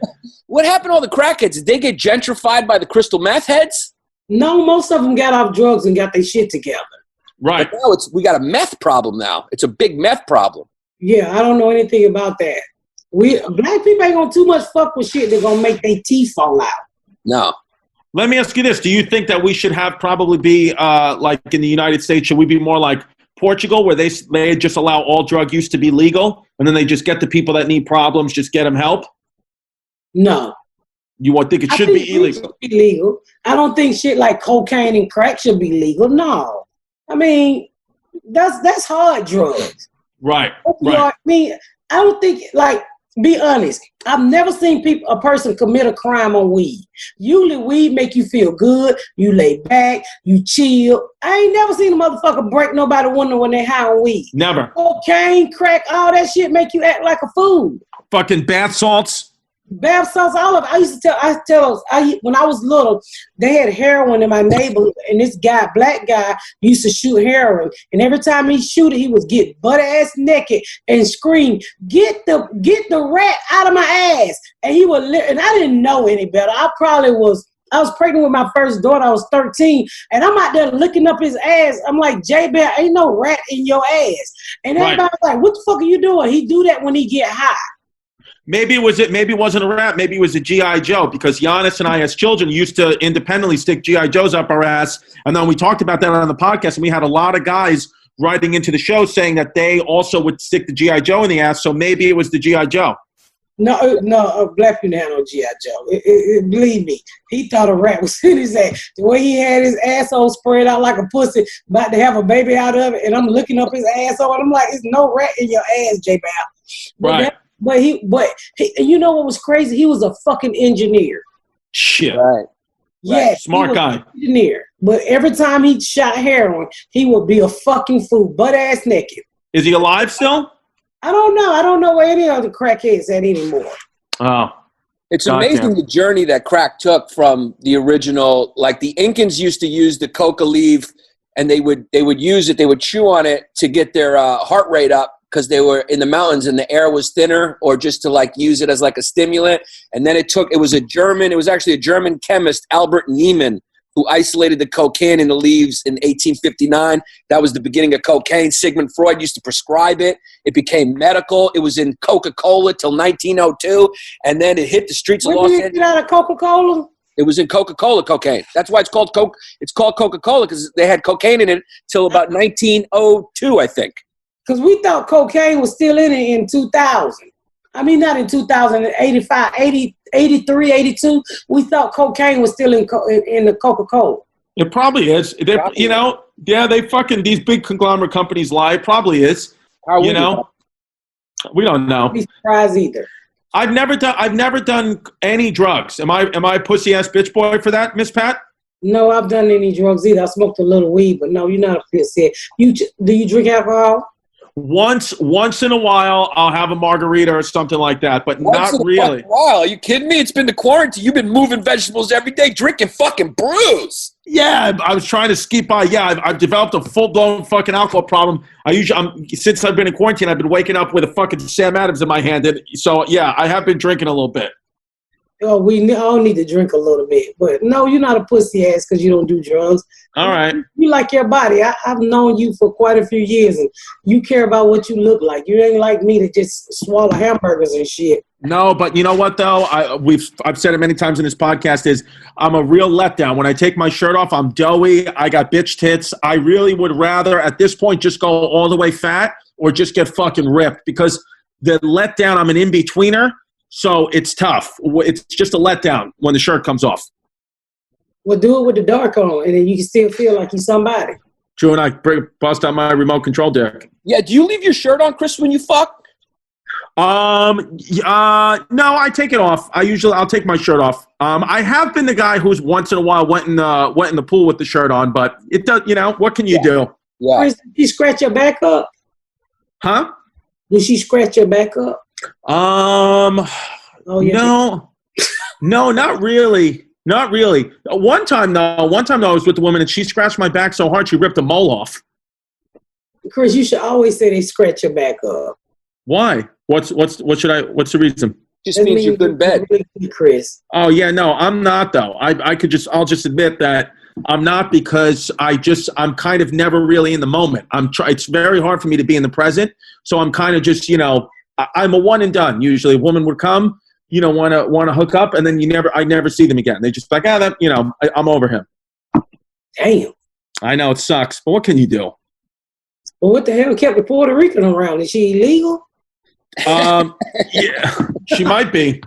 What happened to all the crackheads? Did they get gentrified by the crystal meth heads? No, most of them got off drugs and got their shit together. Right. But now we got a meth problem now. It's a big meth problem. Yeah, I don't know anything about that. Black people ain't gonna too much fuck with shit. They're gonna make their teeth fall out. No. Let me ask you this. Do you think that we should probably be like in the United States, should we be more like Portugal where they just allow all drug use to be legal and then they just get the people that need problems, just get them help? No. You won't think it should be illegal? Should be legal. I don't think shit like cocaine and crack should be legal. No. I mean, that's hard drugs. Right. I mean, I don't think, like, be honest. I've never seen a person commit a crime on weed. Usually weed make you feel good. You lay back. You chill. I ain't never seen a motherfucker break nobody window when they high on weed. Never. Cocaine, crack, all that shit make you act like a fool. Fucking bath salts. Bath salts, all of it. I used to tell when I was little, they had heroin in my neighborhood, and this guy, black guy, used to shoot heroin. And every time he shoot it, he would get butt ass naked and scream, "Get the rat out of my ass!" And he would, and I didn't know any better. I was pregnant with my first daughter. I was 13, and I'm out there looking up his ass. I'm like, J-Bear, ain't no rat in your ass. And everybody's like, what the fuck are you doing? He do that when he get high. Maybe it wasn't a rat. Maybe it was a G.I. Joe, because Yannis and I as children used to independently stick G.I. Joes up our ass. And then we talked about that on the podcast, and we had a lot of guys writing into the show saying that they also would stick the G.I. Joe in the ass. So maybe it was the G.I. Joe. No, black people had no G.I. Joe. Believe me, he thought a rat was in his ass. The way he had his asshole spread out like a pussy, about to have a baby out of it, and I'm looking up his asshole, and I'm like, there's no rat in your ass, J-Bear. Right. But he, you know what was crazy? He was a fucking engineer. Shit. Right. Yeah. Smart guy. Engineer. But every time he shot heroin, he would be a fucking fool, butt ass naked. Is he alive still? I don't know. I don't know where any other crackheads at anymore. Oh. It's God amazing damn. the journey that crack took from the original. Like the Incans used to use the coca leaf, and they would use it. They would chew on it to get their heart rate up because they were in the mountains and the air was thinner, or just to like use it as like a stimulant. And then it was actually a German chemist, Albert Niemann, who isolated the cocaine in the leaves in 1859. That was the beginning of cocaine. Sigmund Freud used to prescribe it. It became medical. It was in Coca-Cola till 1902, and then it hit the streets of Los When did Angeles. it get out of Coca-Cola? It was in Coca-Cola cocaine. That's why it's called Coke. It's called Coca-Cola because they had cocaine in it till about 1902, I think. Because we thought cocaine was still in it in 2000. I mean, not in 2085, 83, 82. We thought cocaine was still in the Coca-Cola. It probably is. You know, yeah, these big conglomerate companies lie. It probably is. You know, we don't know. I'd be surprised either. I've never done any drugs. Am I a pussy ass bitch boy for that, Miss Pat? No, I've done any drugs either. I smoked a little weed, but no, you're not a pussy. Do you drink alcohol? Once in a while, I'll have a margarita or something like that, but not really. Wow, are you kidding me? It's been the quarantine. You've been moving vegetables every day, drinking fucking brews. Yeah, I was trying to skeet by. Yeah, I've developed a full-blown fucking alcohol problem. Since I've been in quarantine, I've been waking up with a fucking Sam Adams in my hand. And so, yeah, I have been drinking a little bit. Oh, we all need to drink a little bit. But no, you're not a pussy ass because you don't do drugs. All right. You like your body. I've known you for quite a few years, and you care about what you look like. You ain't like me to just swallow hamburgers and shit. No, but you know what, though? I've said it many times in this podcast is I'm a real letdown. When I take my shirt off, I'm doughy. I got bitch tits. I really would rather, at this point, just go all the way fat or just get fucking ripped because the letdown, I'm an in-betweener. So it's tough. It's just a letdown when the shirt comes off. Well, do it with the dark on, and then you can still feel like you're somebody. Drew and I bust out my remote control dick. Yeah, do you leave your shirt on, Chris, when you fuck? No, I take it off. I'll take my shirt off. I have been the guy who's once in a while went in the pool with the shirt on, but it does. You know, what can you do? Yeah. Chris, did she scratch your back up? Huh? Did she scratch your back up? No, not really. Not really. One time though, I was with the woman and she scratched my back so hard she ripped a mole off. Chris, you should always say they scratch your back up. Why? What's the reason? Just means you're good in bed. Chris. Oh yeah, no, I'm not though. I'll just admit that I'm not because I'm kind of never really in the moment. It's very hard for me to be in the present. So I'm kind of just, I'm a one and done. Usually a woman would come, want to hook up, and then I never see them again. They just like, I'm over him. Damn. I know it sucks, but what can you do? Well, what the hell kept the Puerto Rican around? Is she illegal? Yeah, she might be.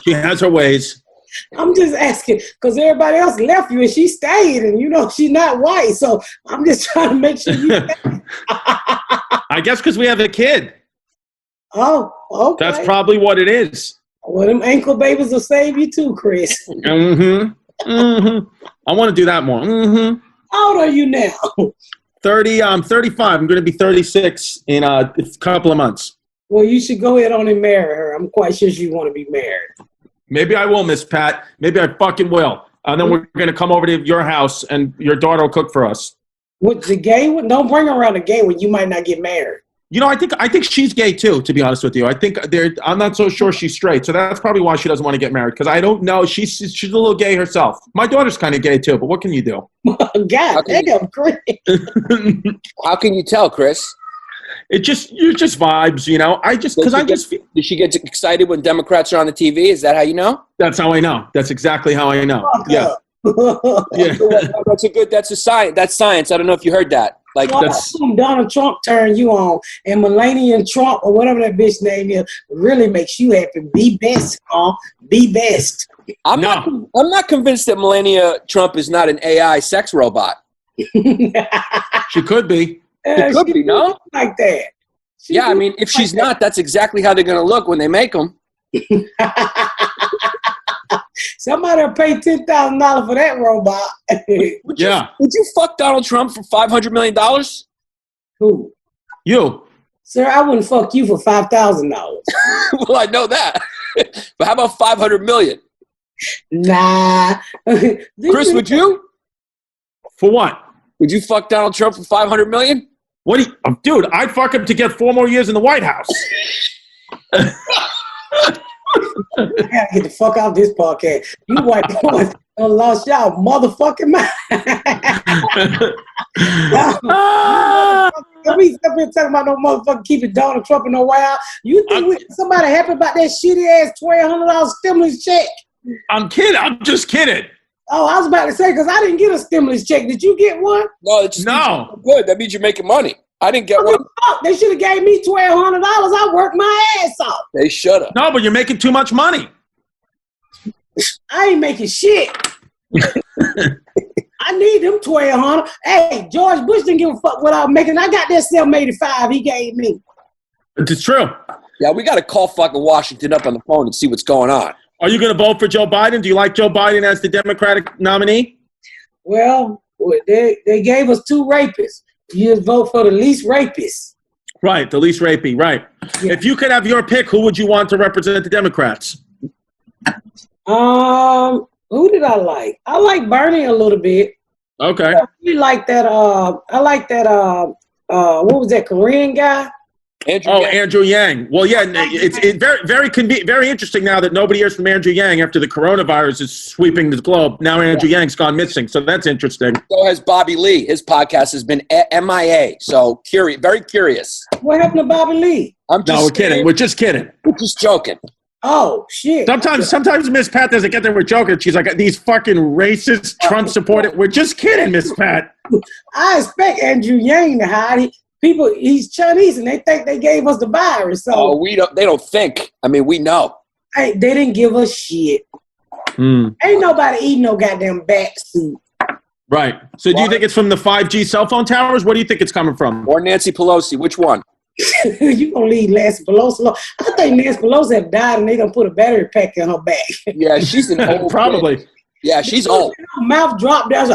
She has her ways. I'm just asking because everybody else left you and she stayed, and she's not white, so I'm just trying to make sure you stay. I guess because we have a kid. Oh, okay. That's probably what it is. Well, them ankle babies will save you too, Chris. Mm-hmm. Mm-hmm. I want to do that more. Mm-hmm. How old are you now? 30. I'm 35. I'm going to be 36 in a couple of months. Well, you should go ahead on and marry her. I'm quite sure you want to be married. Maybe I will, Miss Pat. Maybe I fucking will. And then we're going to come over to your house and your daughter will cook for us. With the gay one? Don't bring her around the gay one. You might not get married. I think she's gay too, to be honest with you. I'm not so sure she's straight. So that's probably why she doesn't want to get married. Because I don't know. She's a little gay herself. My daughter's kind of gay too, but what can you do? God damn, Chris. How can you tell, Chris? You're just vibes, Does she get excited when Democrats are on the TV? Is that how you know? That's how I know. That's exactly how I know. Yeah. Yeah. That's a science. That's science. I don't know if you heard that. Like Donald Trump turned you on, and Melania Trump or whatever that bitch name is really makes you happy. Be best, be best. I'm not convinced that Melania Trump is not an AI sex robot. She could be. It could be, no? Like that. I mean, if she's not, that's exactly how they're going to look when they make them. Somebody will pay $10,000 for that robot. Would you fuck Donald Trump for $500 million? Who? You. Sir, I wouldn't fuck you for $5,000. Well, I know that. But how about 500 million? Nah. Chris, would you? For what? Would you fuck Donald Trump for 500 million? What do you, dude, I'd fuck him to get 4 more years in the White House. I gotta get the fuck out of this podcast. You white boys done lost y'all motherfucking mind. Let me stop here talking about no motherfucking keeping Donald Trump in no White House. You think somebody happy about that shitty ass $1,200 stimulus check? I'm kidding. I'm just kidding. Oh, I was about to say, because I didn't get a stimulus check. Did you get one? No, it just means you're good. That means you're making money. I didn't get one. Fuck, they should have gave me $1,200. I worked my ass off. They should have. No, but you're making too much money. I ain't making shit. I need them $1,200. Hey, George Bush didn't give a fuck what I was making. I got that $785 he gave me. It's true. Yeah, we got to call fucking Washington up on the phone and see what's going on. Are you going to vote for Joe Biden? Do you like Joe Biden as the Democratic nominee? Well, they gave us 2 rapists. You just vote for the least rapist. Right, the least rapey, right. Yeah. If you could have your pick, who would you want to represent the Democrats? Who did I like? I like Bernie a little bit. Okay. I really like that, what was that, Korean guy? Andrew Yang. Well, yeah, it's very interesting now that nobody hears from Andrew Yang after the coronavirus is sweeping the globe. Now Andrew Yang's gone missing, so that's interesting. So has Bobby Lee. His podcast has been MIA. So very curious. What happened to Bobby Lee? We're kidding. We're just kidding. We're just joking. Oh, shit. Sometimes Miss Pat doesn't get there. We're joking. She's like, these fucking racist Trump supported. We're just kidding, Miss Pat. I expect Andrew Yang to hide. He's Chinese, and they think they gave us the virus. So they don't think. I mean, we know. Hey, they didn't give us shit. Ain't nobody eating no goddamn bat suit. Right. So do you think it's from the 5G cell phone towers? Where do you think it's coming from? Or Nancy Pelosi? Which one? You gonna leave Nancy Pelosi alone? I think Nancy Pelosi have died, and they gonna put a battery pack in her back. Yeah, she's an old probably. Bitch. Yeah, she's old. Her mouth dropped down.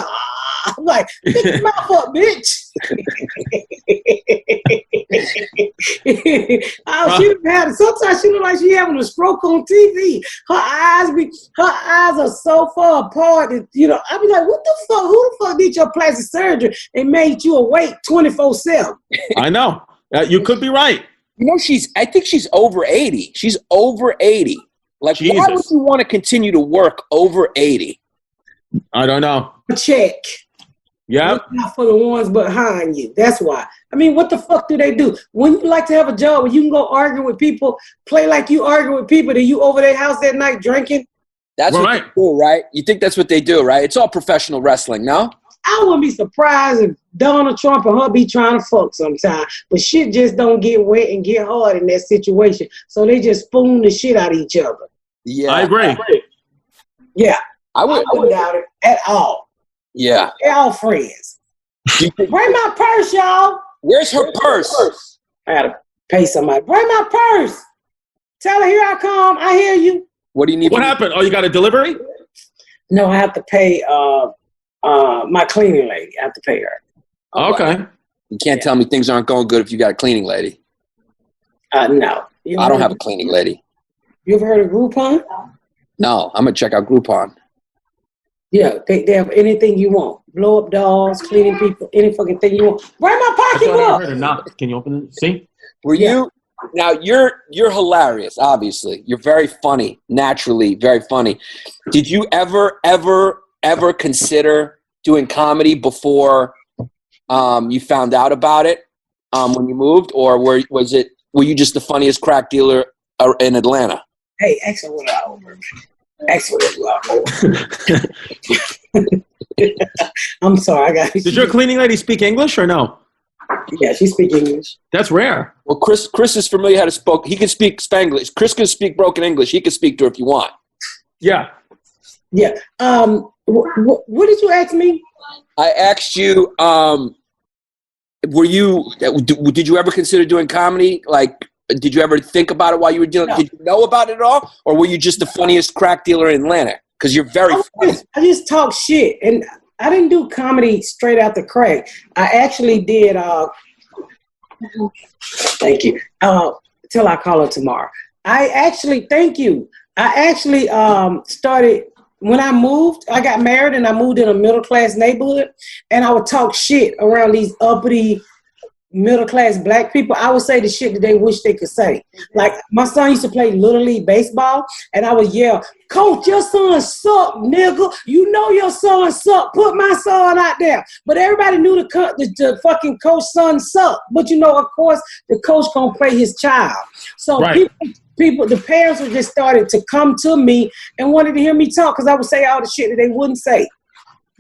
I'm like, pick your mouth up, bitch. Sometimes she look like she having a stroke on TV. Her eyes are so far apart that, I be like, what the fuck? Who the fuck did your plastic surgery and made you awake 24/7? I know. You could be right. I think she's over 80. She's over 80. Like, Jesus. Why would you want to continue to work over 80? I don't know. Check. Yeah. Not for the ones behind you. That's why. I mean, what the fuck do they do? When you like to have a job where you can go argue with people, play like you argue with people, then you over their house that night drinking? That's what they do, right? You think that's what they do, right? It's all professional wrestling, no? I wouldn't be surprised if Donald Trump and her be trying to fuck sometime, but shit just don't get wet and get hard in that situation. So they just spoon the shit out of each other. Yeah. I agree. Yeah. I wouldn't doubt it at all. Yeah. They're all friends. Bring my purse, y'all. Where's her purse? I gotta pay somebody. Bring my purse. Tell her, here I come. I hear you. What do you need? What happened? Oh, you got a delivery? No, I have to pay my cleaning lady. I have to pay her. Okay. You can't tell me things aren't going good if you got a cleaning lady. No. I don't have a cleaning lady. You ever heard of Groupon? No, I'm going to check out Groupon. Yeah, they have anything you want. Blow up dolls, cleaning people, any fucking thing you want. Bring my pocketbook. Can you open it? See? You now you're hilarious, obviously. You're very funny, naturally very funny. Did you ever consider doing comedy before you found out about it when you moved, or were you just the funniest crack dealer in Atlanta? Hey, actually, what I over. I'm sorry. Did your cleaning lady speak English or no? Yeah, she speaks English. That's rare. Well, Chris is familiar how to speak. He can speak Spanglish. Chris can speak broken English. He can speak to her if you want. Yeah. Yeah. What did you ask me? I asked you. Did you ever consider doing comedy? Like, did you ever think about it while you were doing? No. Did you know about it at all, or were you just the funniest crack dealer in Atlanta? Because you're very funny. I just talk shit, and I didn't do comedy straight out the crack. I actually did. Thank you. Till I call her tomorrow. Thank you. I actually started when I moved. I got married and I moved in a middle class neighborhood, and I would talk shit around these uppity middle class black people. I would say the shit that they wish they could say. Like my son used to play Little League baseball, and I would yell, "Coach, your son suck, nigga. You know your son suck. Put my son out there." But everybody knew the fucking coach son sucked. But you know, of course, the coach gonna play his child. So people, the parents were just started to come to me and wanted to hear me talk because I would say all the shit that they wouldn't say.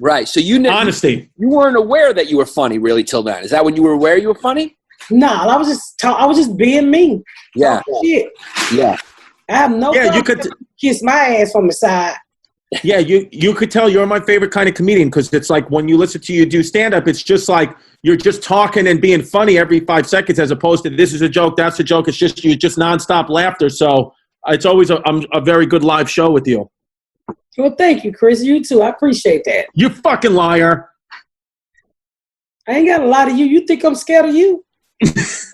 Right. So you honesty. You weren't aware that you were funny really till then. Is that when you were aware you were funny? No, I was just being me. Yeah. Shit. Yeah. I have no Yeah, you could kiss my ass from the side. Yeah, you could tell you're my favorite kind of comedian because it's like when you listen to you do stand-up, it's just like you're just talking and being funny every 5 seconds as opposed to this is a joke, that's a joke. It's just you just nonstop laughter. So it's always a very good live show with you. Well, thank you, Chris. You too. I appreciate that. You fucking liar. I ain't got a lot of you. You think I'm scared of you?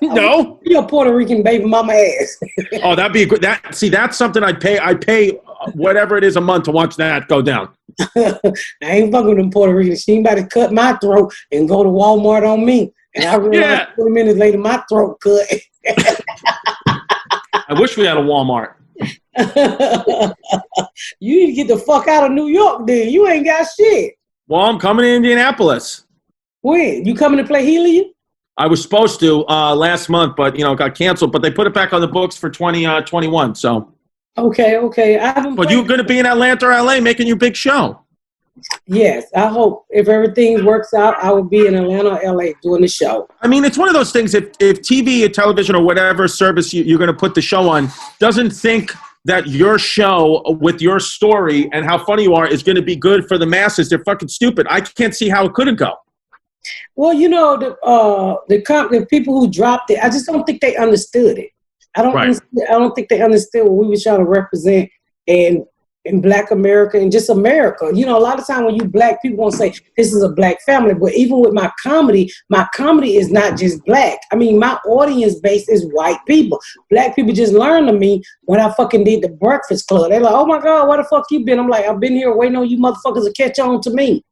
No. You're a Puerto Rican baby mama ass. Oh, that'd be a good. That's something I'd pay. I pay whatever it is a month to watch that go down. I ain't fucking with them Puerto Ricans. She ain't about to cut my throat and go to Walmart on me. And I realized 20 minutes later, my throat cut. I wish we had a Walmart. You need to get the fuck out of New York then. You ain't got shit. Well, I'm coming to Indianapolis. When? You coming to play Helium? I was supposed to last month, but got canceled. But they put it back on the books for 2021. So okay. But you're going to be in Atlanta or LA making your big show. Yes, I hope if everything works out, I will be in Atlanta or LA doing the show. I mean, it's one of those things. If TV or television or whatever service you're going to put the show on doesn't think that your show with your story and how funny you are is going to be good for the masses, they're fucking stupid. I can't see how it couldn't go. Well, the people who dropped it, I just don't think they understood it. I don't think they understood what we were trying to represent in Black America and just America. A lot of time when you Black, people won't say this is a Black family, but even with my comedy is not just Black. I mean, my audience base is white people. Black people just learned to me when I fucking did the Breakfast Club. They're like, "Oh my God, where the fuck you been?" I'm like, "I've been here waiting on you motherfuckers to catch on to me."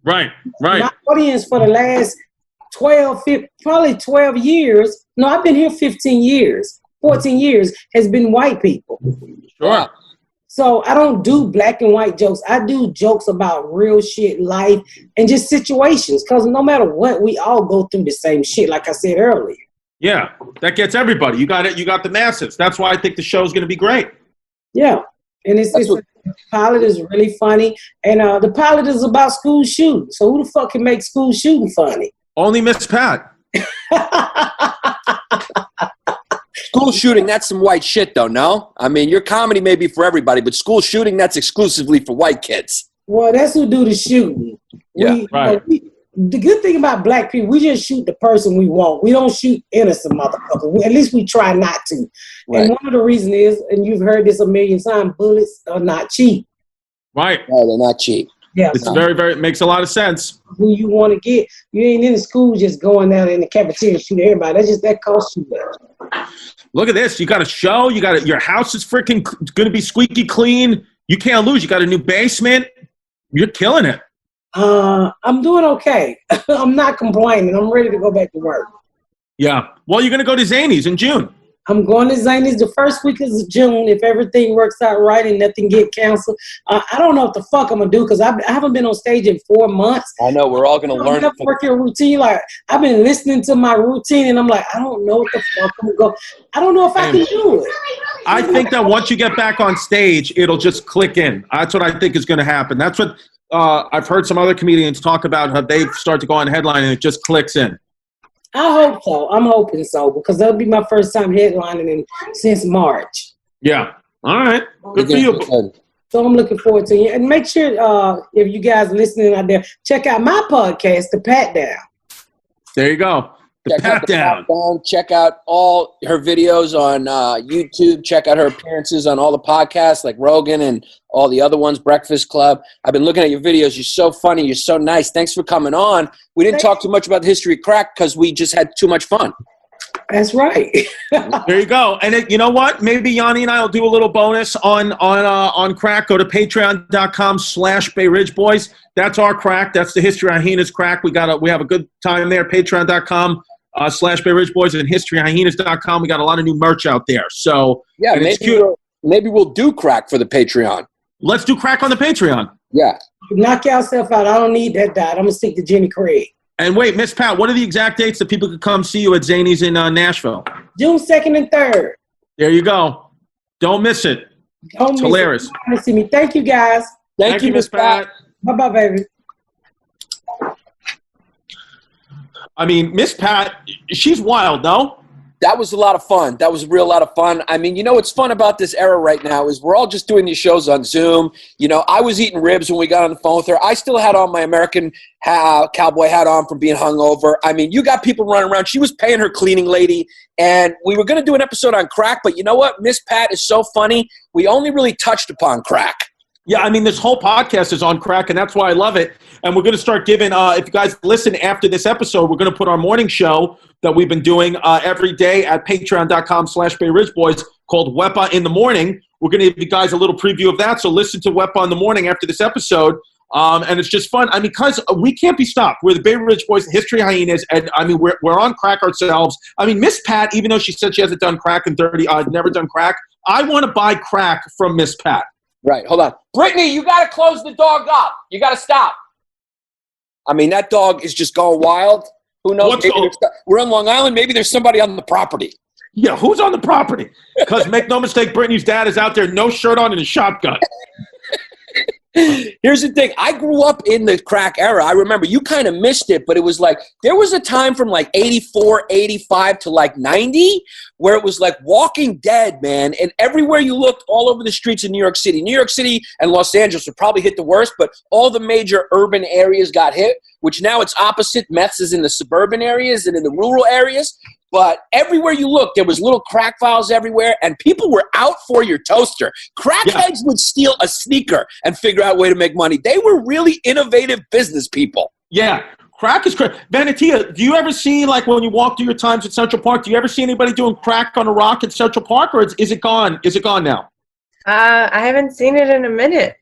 Right. My audience for the last 12 years, no, I've been here 15 years, 14 years, has been white people. Sure. So I don't do black and white jokes. I do jokes about real shit, life, and just situations. Because no matter what, we all go through the same shit, like I said earlier. Yeah, that gets everybody. You got it. You got the masses. That's why I think the show is going to be great. Yeah. And the pilot is really funny. And the pilot is about school shooting. So who the fuck can make school shooting funny? Only Miss Pat. School shooting, that's some white shit, though, no? I mean, your comedy may be for everybody, but school shooting, that's exclusively for white kids. Well, that's who do the shooting. Yeah, right. The good thing about Black people, we just shoot the person we want. We don't shoot innocent motherfuckers. At least we try not to. Right. And one of the reasons is, and you've heard this a million times, bullets are not cheap. Right. No, they're not cheap. Yeah, it's it makes a lot of sense. Who you want to get? You ain't in the school just going out in the cafeteria and shoot everybody. That costs you that. Look at this. You got a show. Your house is freaking going to be squeaky clean. You can't lose. You got a new basement. You're killing it. I'm doing okay. I'm not complaining. I'm ready to go back to work. Yeah. Well, you're going to go to Zanies in June. I'm going to Zanies the first week of June if everything works out right and nothing get canceled. I don't know what the fuck I'm going to do because I haven't been on stage in 4 months. I know. We're all going to learn. I'm working a routine. Like, I've been listening to my routine and I'm like, I don't know what the fuck I'm going to go. I don't know if I can do it. I think that once you get back on stage, it'll just click in. That's what I think is going to happen. That's what I've heard some other comedians talk about, how they start to go on headline and it just clicks in. I hope so. I'm hoping so because that'll be my first time headlining since March. Yeah. All right. Good for you. So I'm looking forward to it. And make sure if you guys listening out there, check out my podcast, The Pat Down. There you go. The Pat Down. Check out all her videos on YouTube. Check out her appearances on all the podcasts like Rogan and all the other ones, Breakfast Club. I've been looking at your videos. You're so funny. You're so nice. Thanks for coming on. We didn't talk too much about the history of crack because we just had too much fun. That's right. There you go. And you know what? Maybe Yanni and I will do a little bonus on crack. Go to patreon.com/Bay Ridge Boys. That's our crack. That's the History Hyenas crack. We have a good time there. Patreon.com/Bay Ridge Boys and historyhyenas.com. We got a lot of new merch out there. So yeah, maybe we'll do crack for the Patreon. Let's do crack on the Patreon. Yeah. Knock yourself out. I don't need that diet. I'm going to stick to Jenny Craig. And wait, Miss Pat, what are the exact dates that people could come see you at Zany's in Nashville? June 2nd and 3rd. There you go. Don't miss it. It's hilarious. It. To see me. Thank you, guys. Thank you, Miss Pat. Bye-bye, baby. I mean, Miss Pat, she's wild, no? That was a lot of fun. That was a real lot of fun. I mean, what's fun about this era right now is we're all just doing these shows on Zoom. I was eating ribs when we got on the phone with her. I still had on my American cowboy hat on from being hungover. I mean, you got people running around. She was paying her cleaning lady, and we were going to do an episode on crack, but you know what? Miss Pat is so funny. We only really touched upon crack. Yeah, I mean, this whole podcast is on crack, and that's why I love it. And we're going to start giving, if you guys listen after this episode, we're going to put our morning show that we've been doing every day at patreon.com/Bay Ridge Boys called Wepa in the Morning. We're going to give you guys a little preview of that. So listen to Wepa in the morning after this episode. And it's just fun. I mean, because we can't be stopped. We're the Bay Ridge Boys, the History Hyenas, and I mean, we're on crack ourselves. I mean, Miss Pat, even though she said she hasn't done crack in 30, never done crack, I want to buy crack from Miss Pat. Right. Hold on. Brittany, you got to close the dog up. You got to stop. I mean, that dog is just going wild. Who knows? We're on Long Island. Maybe there's somebody on the property. Yeah, who's on the property? Because make no mistake, Brittany's dad is out there, no shirt on and a shotgun. Here's the thing. I grew up in the crack era. I remember you kind of missed it, but it was like there was a time from like 84, 85 to like 90 where it was like Walking Dead, man. And everywhere you looked, all over the streets in New York City and Los Angeles would probably hit the worst, but all the major urban areas got hit, which now it's opposite. Meth is in the suburban areas and in the rural areas. But everywhere you look, there was little crack files everywhere, and people were out for your toaster. Crackheads would steal a sneaker and figure out a way to make money. They were really innovative business people. Yeah, crack is crazy. Valentina, do you ever see, like when you walk through your times at Central Park, do you ever see anybody doing crack on a rock at Central Park, or is it gone? Is it gone now? I haven't seen it in a minute.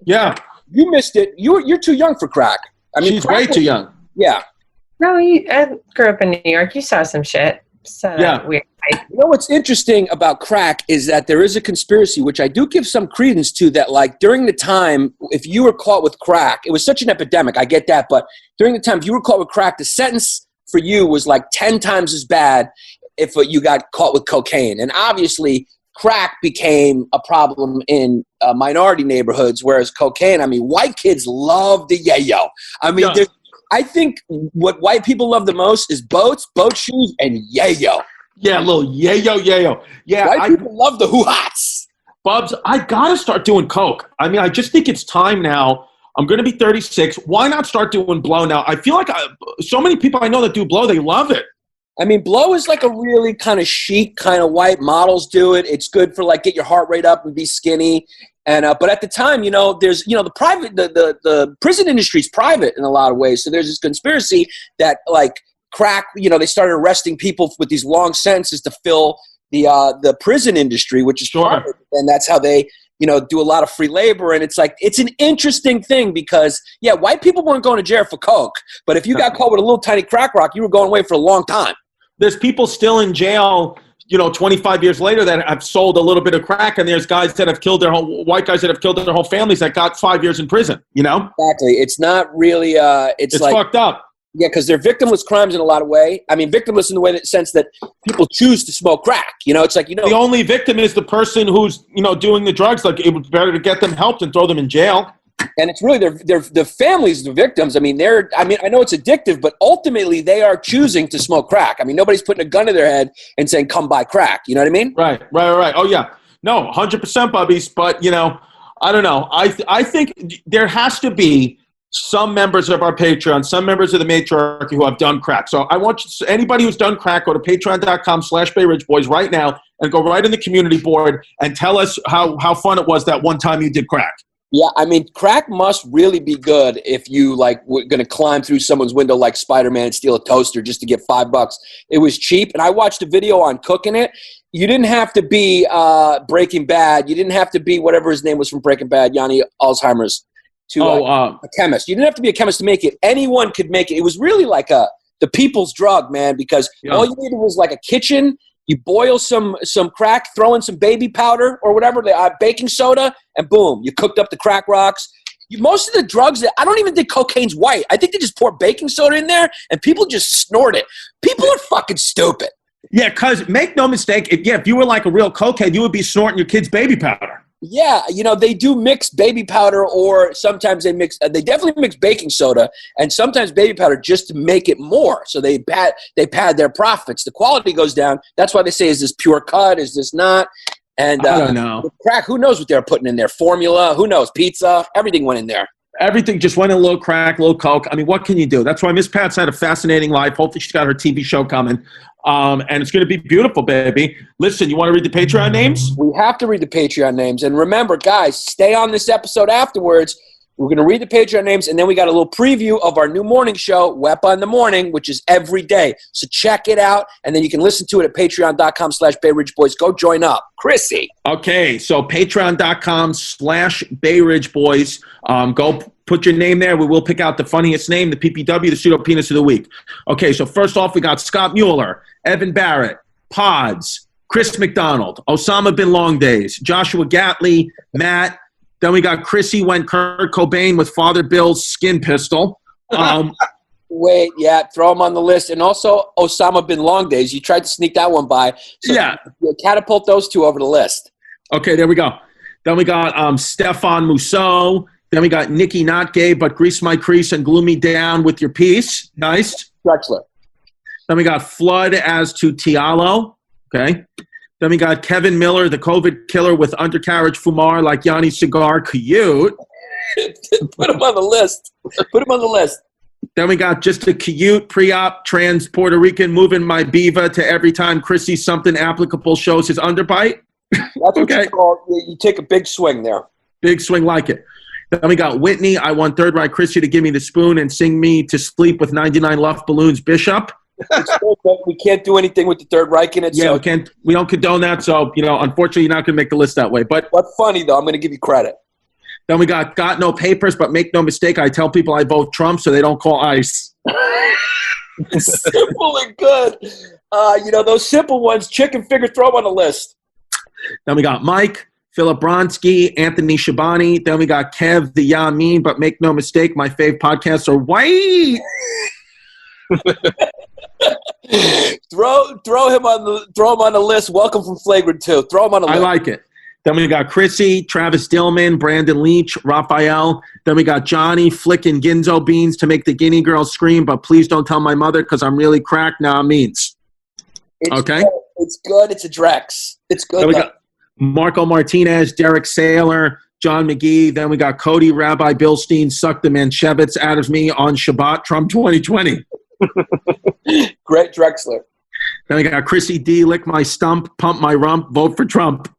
Yeah. You missed it. You're too young for crack. I mean, she's way too young. Yeah. No, I grew up in New York. You saw some shit. So yeah. Weird. What's interesting about crack is that there is a conspiracy, which I do give some credence to, that like during the time, if you were caught with crack, it was such an epidemic. I get that. But during the time, if you were caught with crack, the sentence for you was like 10 times as bad if you got caught with cocaine. And obviously, crack became a problem in minority neighborhoods, whereas cocaine, I mean, white kids love the yayo. I mean, I think what white people love the most is boats, boat shoes, and yayo. Yeah, a little yayo. Yeah, white people love the hoo-hats. Bubs, I got to start doing coke. I mean, I just think it's time now. I'm going to be 36. Why not start doing blow now? I feel like so many people I know that do blow, they love it. I mean, blow is like a really kind of chic kind of white. Models do it. It's good for like get your heart rate up and be skinny. And but at the time, there's the prison industry is private in a lot of ways. So there's this conspiracy that like crack. They started arresting people with these long sentences to fill the prison industry, which is private, and that's how they do a lot of free labor. And it's like it's an interesting thing because white people weren't going to jail for coke, but if you got caught with a little tiny crack rock, you were going away for a long time. There's people still in jail, 25 years later that have sold a little bit of crack, and there's guys that have killed white guys that have killed their whole families that got 5 years in prison, Exactly. It's not really, it's like, fucked up. Yeah, because they're victimless crimes in a lot of way. I mean, victimless in the sense that people choose to smoke crack. It's like, The only victim is the person who's, doing the drugs. Like, it was better to get them help than throw them in jail. And it's really the families, the victims. I mean, I know it's addictive, but ultimately they are choosing to smoke crack. I mean, nobody's putting a gun to their head and saying, come buy crack. You know what I mean? Right. Oh, yeah. No, 100%, Bubbies. But, I don't know. I think there has to be some members of our Patreon, some members of the matriarchy who have done crack. So I want anybody who's done crack, go to patreon.com/Bay Ridge Boys right now and go right in the community board and tell us how fun it was that one time you did crack. Yeah, I mean, crack must really be good if you like were going to climb through someone's window like Spider-Man and steal a toaster just to get $5. It was cheap, and I watched a video on cooking it. You didn't have to be Breaking Bad. You didn't have to be whatever his name was from Breaking Bad, Yanni Alzheimer's, a chemist. You didn't have to be a chemist to make it. Anyone could make it. It was really like the people's drug, man, because all you needed was like a kitchen. You boil some crack, throw in some baby powder or whatever, baking soda, and boom, you cooked up the crack rocks. Most of the drugs, I don't even think cocaine's white. I think they just pour baking soda in there, and people just snort it. People are fucking stupid. Yeah, because make no mistake, if you were like a real cokehead, you would be snorting your kid's baby powder. Yeah, they do mix baby powder, or sometimes they definitely mix baking soda and sometimes baby powder just to make it more. So they pad their profits. The quality goes down. That's why they say, is this pure cut? Is this not? And I don't know. Crack, who knows what they're putting in there? Formula, who knows? Pizza, everything went in there. Everything just went in a little crack, a little coke. I mean, what can you do? That's why Miss Pat's had a fascinating life. Hopefully she's got her TV show coming. And it's going to be beautiful, baby. Listen, you want to read the Patreon names? We have to read the Patreon names. And remember, guys, stay on this episode afterwards. We're going to read the Patreon names, and then we got a little preview of our new morning show, Wep on the Morning, which is every day. So check it out, and then you can listen to it at patreon.com/BayRidgeBoys. Go join up. Chrissy. Okay, so patreon.com/BayRidgeBoys. Go put your name there. We will pick out the funniest name, the PPW, the pseudo penis of the week. Okay, so first off, we got Scott Mueller, Evan Barrett, Pods, Chris McDonald, Osama Bin Long Days, Joshua Gatley, Matt. Then we got Chrissy went Kurt Cobain with Father Bill's skin pistol. Wait, yeah, throw him on the list. And also Osama Bin Long Days. You tried to sneak that one by. So yeah. Catapult those two over the list. Okay, there we go. Then we got Stefan Mousseau. Then we got Nikki Not Gay, but Grease My Crease and Glue Me Down with Your Piece. Nice. Drexler. Then we got Flood as to Tialo. Okay. Then we got Kevin Miller, the COVID killer with undercarriage fumar like Yanni Cigar. Cute. Put him on the list. Put him on the list. Then we got just a cute pre-op trans Puerto Rican moving my beaver to every time Chrissy something applicable shows his underbite. That's what okay. You take a big swing there. Big swing like it. Then we got Whitney. I want Third Right Chrissy to give me the spoon and sing me to sleep with 99 Luft Balloons Bishop. We can't do anything with the Third Reich in it. Yeah, so. we don't condone that. So, unfortunately, you're not going to make the list that way. But funny, though. I'm going to give you credit. Then we got no papers, but make no mistake, I tell people I vote Trump so they don't call ICE. Simple and good. Those simple ones, chicken figure, throw them on the list. Then we got Mike, Philip Bronsky, Anthony Shabani. Then we got Kev, the Yamin, but make no mistake, my fave podcasts are white. throw him on the list. Welcome from Flagrant 2. Throw him on the list. I like it. Then we got Chrissy, Travis Dillman, Brandon Leach, Raphael. Then we got Johnny flicking Ginzo beans to make the guinea girl scream, but please don't tell my mother because I'm really cracked now. Means. Okay? Good. It's good. It's a Drex. It's good. Then we got Marco Martinez, Derek Saylor, John McGee. Then we got Cody, Rabbi Bilstein, suck the Manchevitz out of me on Shabbat, Trump 2020. Great Drexler. Then we got Chrissy D, lick my stump, pump my rump, vote for Trump.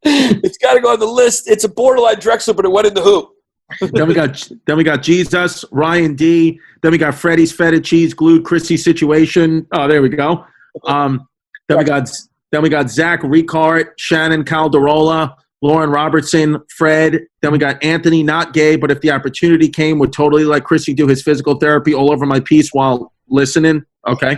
It's got to go on the list. It's a borderline Drexler, but it went in the hoop. then we got Jesus, Ryan D. Then we got Freddie's feta cheese glued Chrissy situation. Oh, there we go. Then we got Zach Ricard, Shannon Calderola, Lauren Robertson, Fred. Then we got Anthony, not gay, but if the opportunity came, would totally let Chrissy do his physical therapy all over my piece while listening. Okay.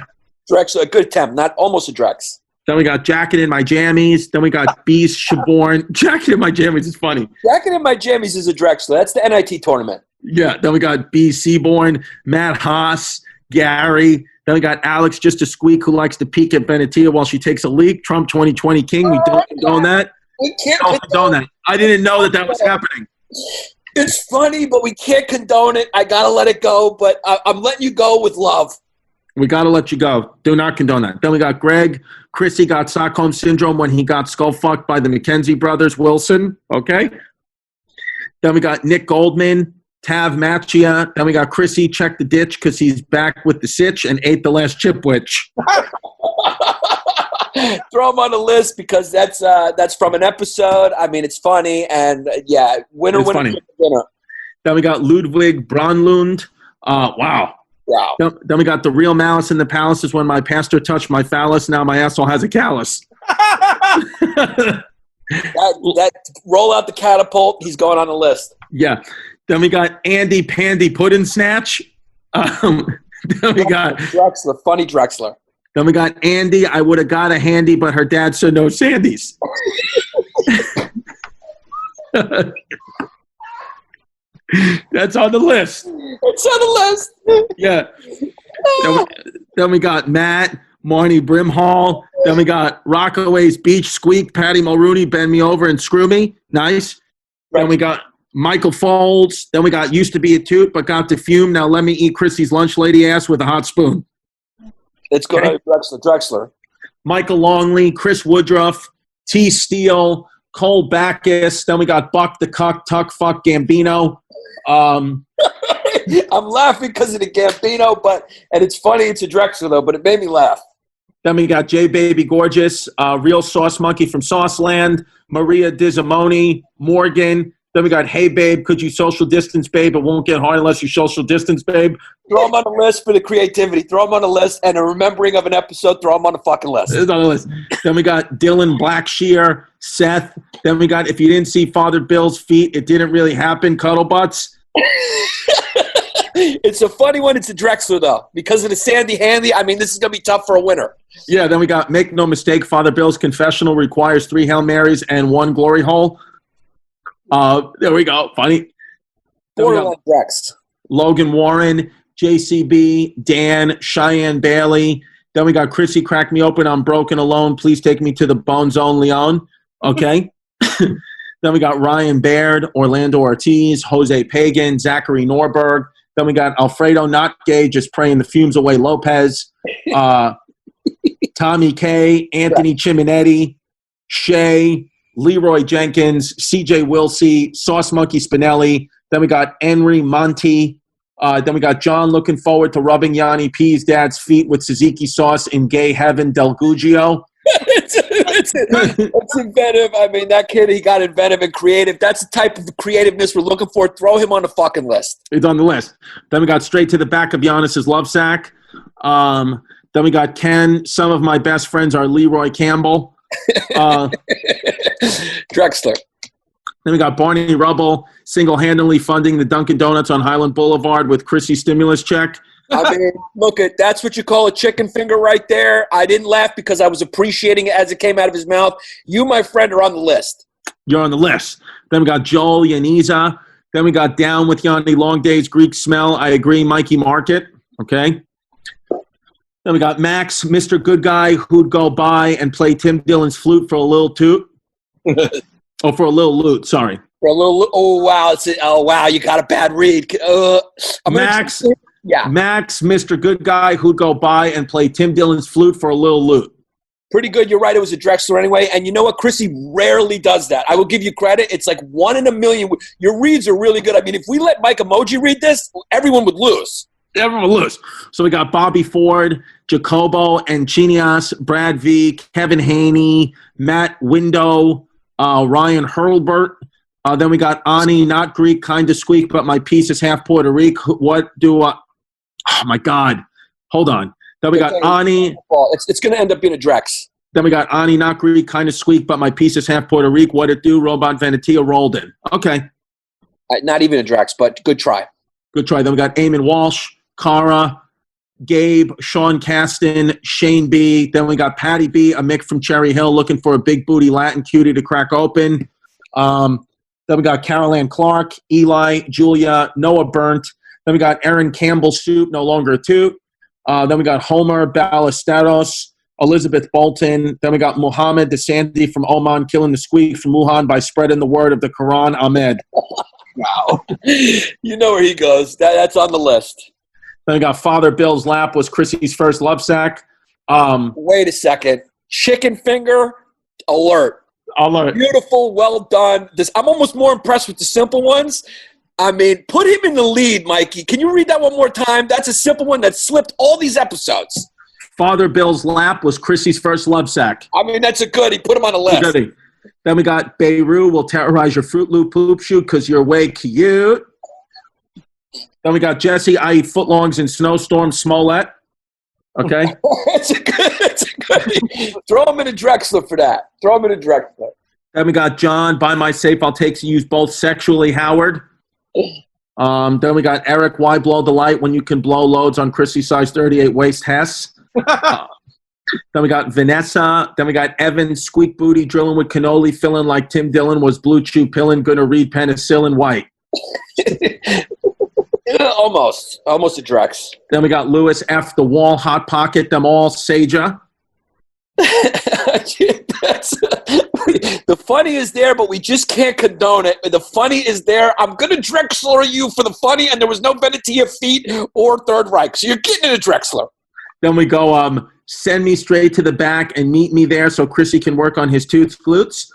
Drexler, a good attempt, not almost a Drex. Then we got Jacket in My Jammies. Then we got Beast Shaborn. Jacket in My Jammies is funny. Jacket in My Jammies is a Drexler. That's the NIT tournament. Yeah. Then we got B. Seaborn, Matt Haas, Gary. Then we got Alex, just a squeak, who likes to peek at Benatia while she takes a leak. Trump 2020 King. We don't condone that. We can't condone that. I didn't know that was happening. It's funny, but we can't condone it. I got to let it go, but I'm letting you go with love. We got to let you go. Do not condone that. Then we got Greg. Chrissy got Stockholm Syndrome when he got skull-fucked by the McKenzie brothers, Wilson. Okay? Then we got Nick Goldman, Tav Machia. Then we got Chrissy, check the ditch because he's back with the sitch and ate the last chipwich. Throw him on the list because that's from an episode. I mean, it's funny and winner. Then we got Ludwig Bronlund. Wow. Then we got The Real Malice in the Palace is when my pastor touched my phallus. Now my asshole has a callus. that roll out the catapult. He's going on the list. Yeah. Then we got Andy Pandy Puddin' Snatch. Then we got Drexler, funny Drexler. Then we got Andy. I would have got a handy, but her dad said no Sandys. That's on the list. It's on the list. Yeah. Then we got Matt, Marnie Brimhall. Then we got Rockaway's Beach Squeak, Patty Mulrooney, Bend Me Over and Screw Me. Nice. Right. Then we got Michael Folds. Then we got Used to Be a Toot, but got to Fume. Now let me eat Chrissy's lunch lady ass with a hot spoon. Let's go to Drexler. Michael Longley, Chris Woodruff, T. Steele, Cole Backus. Then we got Buck the Cuck, Tuck Fuck Gambino. I'm laughing because of the Gambino, and it's funny. It's a Drexler though, but it made me laugh. Then we got J Baby Gorgeous, Real Sauce Monkey from Sauceland, Maria Dizamoni, Morgan. Then we got Hey Babe, could you social distance, babe? It won't get hard unless you social distance, babe. Throw them on the list for the creativity. Throw them on the list and a remembering of an episode. Throw them on the fucking list. It's on the list. Then we got Dylan Blackshear, Seth. Then we got If You Didn't See Father Bill's Feet, It Didn't Really Happen, Cuddle Butts. It's a funny one. It's a Drexler, though. Because of the Sandy Handy, I mean, this is going to be tough for a winner. Yeah, then we got Make No Mistake, Father Bill's Confessional requires 3 Hail Marys and 1 Glory Hole. There we go. Funny. Borderline Drex. Logan Warren, JCB, Dan, Cheyenne Bailey. Then we got Chrissy Crack Me Open, I'm Broken Alone. Please take me to the Bone Zone, Leon. Okay. Then we got Ryan Baird, Orlando Ortiz, Jose Pagan, Zachary Norberg. Then we got Alfredo Not Gay, Just Praying the Fumes Away Lopez. Tommy K, Anthony Chiminetti, Shay, Leroy Jenkins, CJ Wilsey, Sauce Monkey Spinelli. Then we got Henry Monty. Then we got John looking forward to rubbing Yanni P's dad's feet with tzatziki sauce in gay heaven, Del Gugio. It's inventive. I mean, that kid, he got inventive and creative. That's the type of creativeness we're looking for. Throw him on the fucking list. He's on the list. Then we got Straight to the Back of Giannis's Love Sack. Then we got Ken. Some of my best friends are Leroy Campbell. Drexler. Then we got Barney Rubble single-handedly funding the Dunkin' Donuts on Highland Boulevard with Chrissy's stimulus check. I mean, look, that's what you call a chicken finger right there. I didn't laugh because I was appreciating it as it came out of his mouth. You, my friend, are on the list. You're on the list. Then we got Joel Yaniza. Then we got Down with Yanni, Long Days, Greek Smell. I agree, Mikey Market. Okay. Then we got Max, Mr. Good Guy, who'd go by and play Tim Dillon's flute for a little toot. For a little loot, sorry. For a little, oh, wow, you got a bad read. Max, Mr. Good Guy, who'd go by and play Tim Dillon's flute for a little loot. Pretty good. You're right. It was a Drexler anyway. And you know what? Chrissy rarely does that. I will give you credit. It's like 1 in a million. Your reads are really good. I mean, if we let Mike Emoji read this, everyone would lose. Everyone would lose. So we got Bobby Ford, Jacobo Anchinias, Brad V, Kevin Haney, Matt Window, Ryan Hurlbert. Then we got Ani, not Greek, kind of squeak, but my piece is half Puerto Rico. What do I... Oh, my God. Hold on. Then we got Ani. It's going to end up being a Drex. Then we got Ani, not Greek, kind of squeak, but my piece is half Puerto Rico. What it do? Robot Venetia rolled in. Okay. Not even a Drex, but good try. Good try. Then we got Eamon Walsh, Cara, Gabe, Sean Caston, Shane B. Then we got Patty B, a Mick from Cherry Hill looking for a big booty Latin cutie to crack open. Then we got Carol Ann Clark, Eli, Julia, Noah Burnt. Then we got Aaron Campbell Soup, no longer a toot. Then we got Homer Ballesteros, Elizabeth Bolton. Then we got Muhammad DeSandy from Oman killing the squeak from Wuhan by spreading the word of the Quran. Ahmed. Wow. You know where he goes. That's on the list. Then we got Father Bill's Lap was Chrissy's first love sack. Wait a second. Chicken finger alert. Alert. Beautiful, well done. I'm almost more impressed with the simple ones. I mean, put him in the lead, Mikey. Can you read that one more time? That's a simple one that slipped all these episodes. Father Bill's lap was Chrissy's first love sack. I mean, that's a good. He put him on the list. Goodie. Then we got Beirut will terrorize your Fruit Loop poop shoot because you're way cute. Then we got Jesse, I eat footlongs in snowstorms, Smollett. Okay. It's a good. Throw him in a Drexler for that. Then we got John, buy my safe, I'll take use both sexually, Howard. Then we got Eric, why blow the light when you can blow loads on Chrissy size 38 waist Hess. Then we got Vanessa. Then we got Evan, squeak booty, drilling with cannoli, filling like Tim Dillon was blue chew pillin', gonna read penicillin white. Almost a Drex. Then we got Lewis F, the wall, hot pocket, them all, Saja. The funny is there, but we just can't condone it. The funny is there. I'm going to Drexler you for the funny, and there was no Venetia feet or Third Reich. So you're getting in a Drexler. Then we go, send me straight to the back and meet me there so Chrissy can work on his tooth glutes.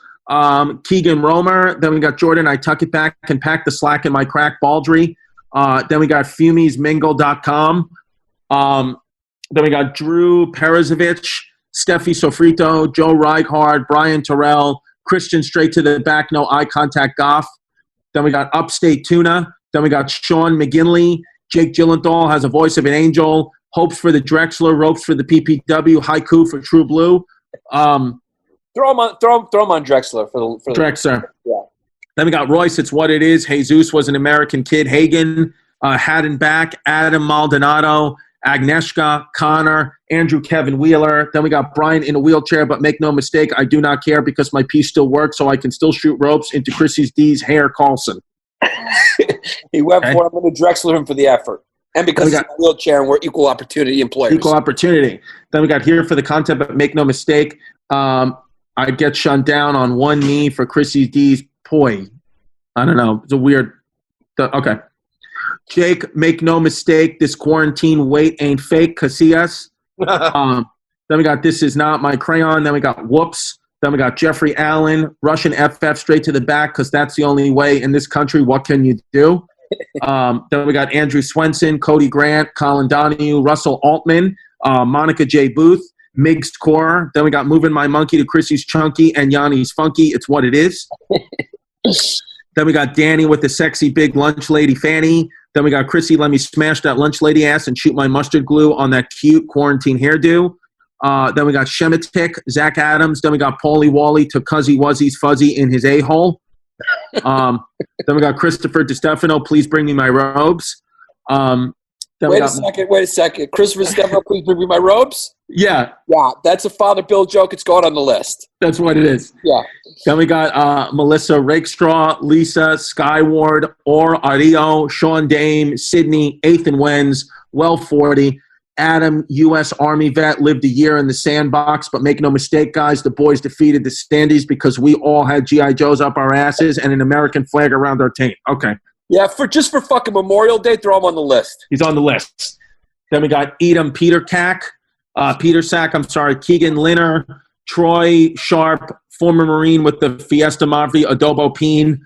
Keegan Romer. Then we got Jordan, I tuck it back and pack the slack in my crack baldry. Then we got fumiesmingle.com. Then we got Drew Perizovich, Steffi Sofrito, Joe Reichardt, Brian Terrell, Christian straight to the back, no eye contact Goff. Then we got Upstate Tuna. Then we got Sean McGinley. Jake Gyllenhaal has a voice of an angel. Hopes for the Drexler, ropes for the PPW, haiku for True Blue. Throw him on Drexler for the Drexler. Yeah. Then we got Royce, it's what it is. Jesus was an American kid. Hagen, Haddon back, Adam Maldonado, Agnieszka, Connor, Andrew Kevin Wheeler. Then we got Brian in a wheelchair, but make no mistake, I do not care because my piece still works, so I can still shoot ropes into Chrissy's D's hair, Carlson. He went for him and Drexler him for the effort. And because he's in a wheelchair and we're equal opportunity employers. Equal opportunity. Then we got here for the content, but make no mistake, I get shunned down on one knee for Chrissy's D's poi. I don't know. It's a weird. Okay. Jake, make no mistake, this quarantine weight ain't fake, Cuzzies. Then we got This Is Not My Crayon. Then we got Whoops. Then we got Jeffrey Allen, Russian FF straight to the back because that's the only way in this country. What can you do? Then we got Andrew Swenson, Cody Grant, Colin Donahue, Russell Altman, Monica J. Booth, Miggs Core. Then we got Moving My Monkey to Chrissy's Chunky and Yanni's Funky. It's what it is. Then we got Danny with the sexy big lunch lady fanny. Then we got Chrissy, let me smash that lunch lady ass and shoot my mustard glue on that cute quarantine hairdo. Then we got Shematik, Zach Adams. Then we got Paulie Wally to Cuzzy Wuzzy's fuzzy in his a-hole. Then we got Christopher Distefano, please bring me my robes. Wait a second. Christopher Distefano, please bring me my robes? Yeah. Yeah, that's a Father Bill joke. It's going on the list. That's what it is. Yeah. Then we got Melissa Rakestraw, Lisa, Skyward, Or Ario, Sean Dame, Sydney, Ethan Wenz, Well 40, Adam, U.S. Army vet, lived a year in the sandbox, but make no mistake, guys, the boys defeated the Standees because we all had G.I. Joes up our asses and an American flag around our taint. Okay. Yeah, just for fucking Memorial Day, throw him on the list. He's on the list. Then we got Edom Petersack, Keegan Linner, Troy Sharp, former Marine with the Fiesta Mavi, Adobo Peen,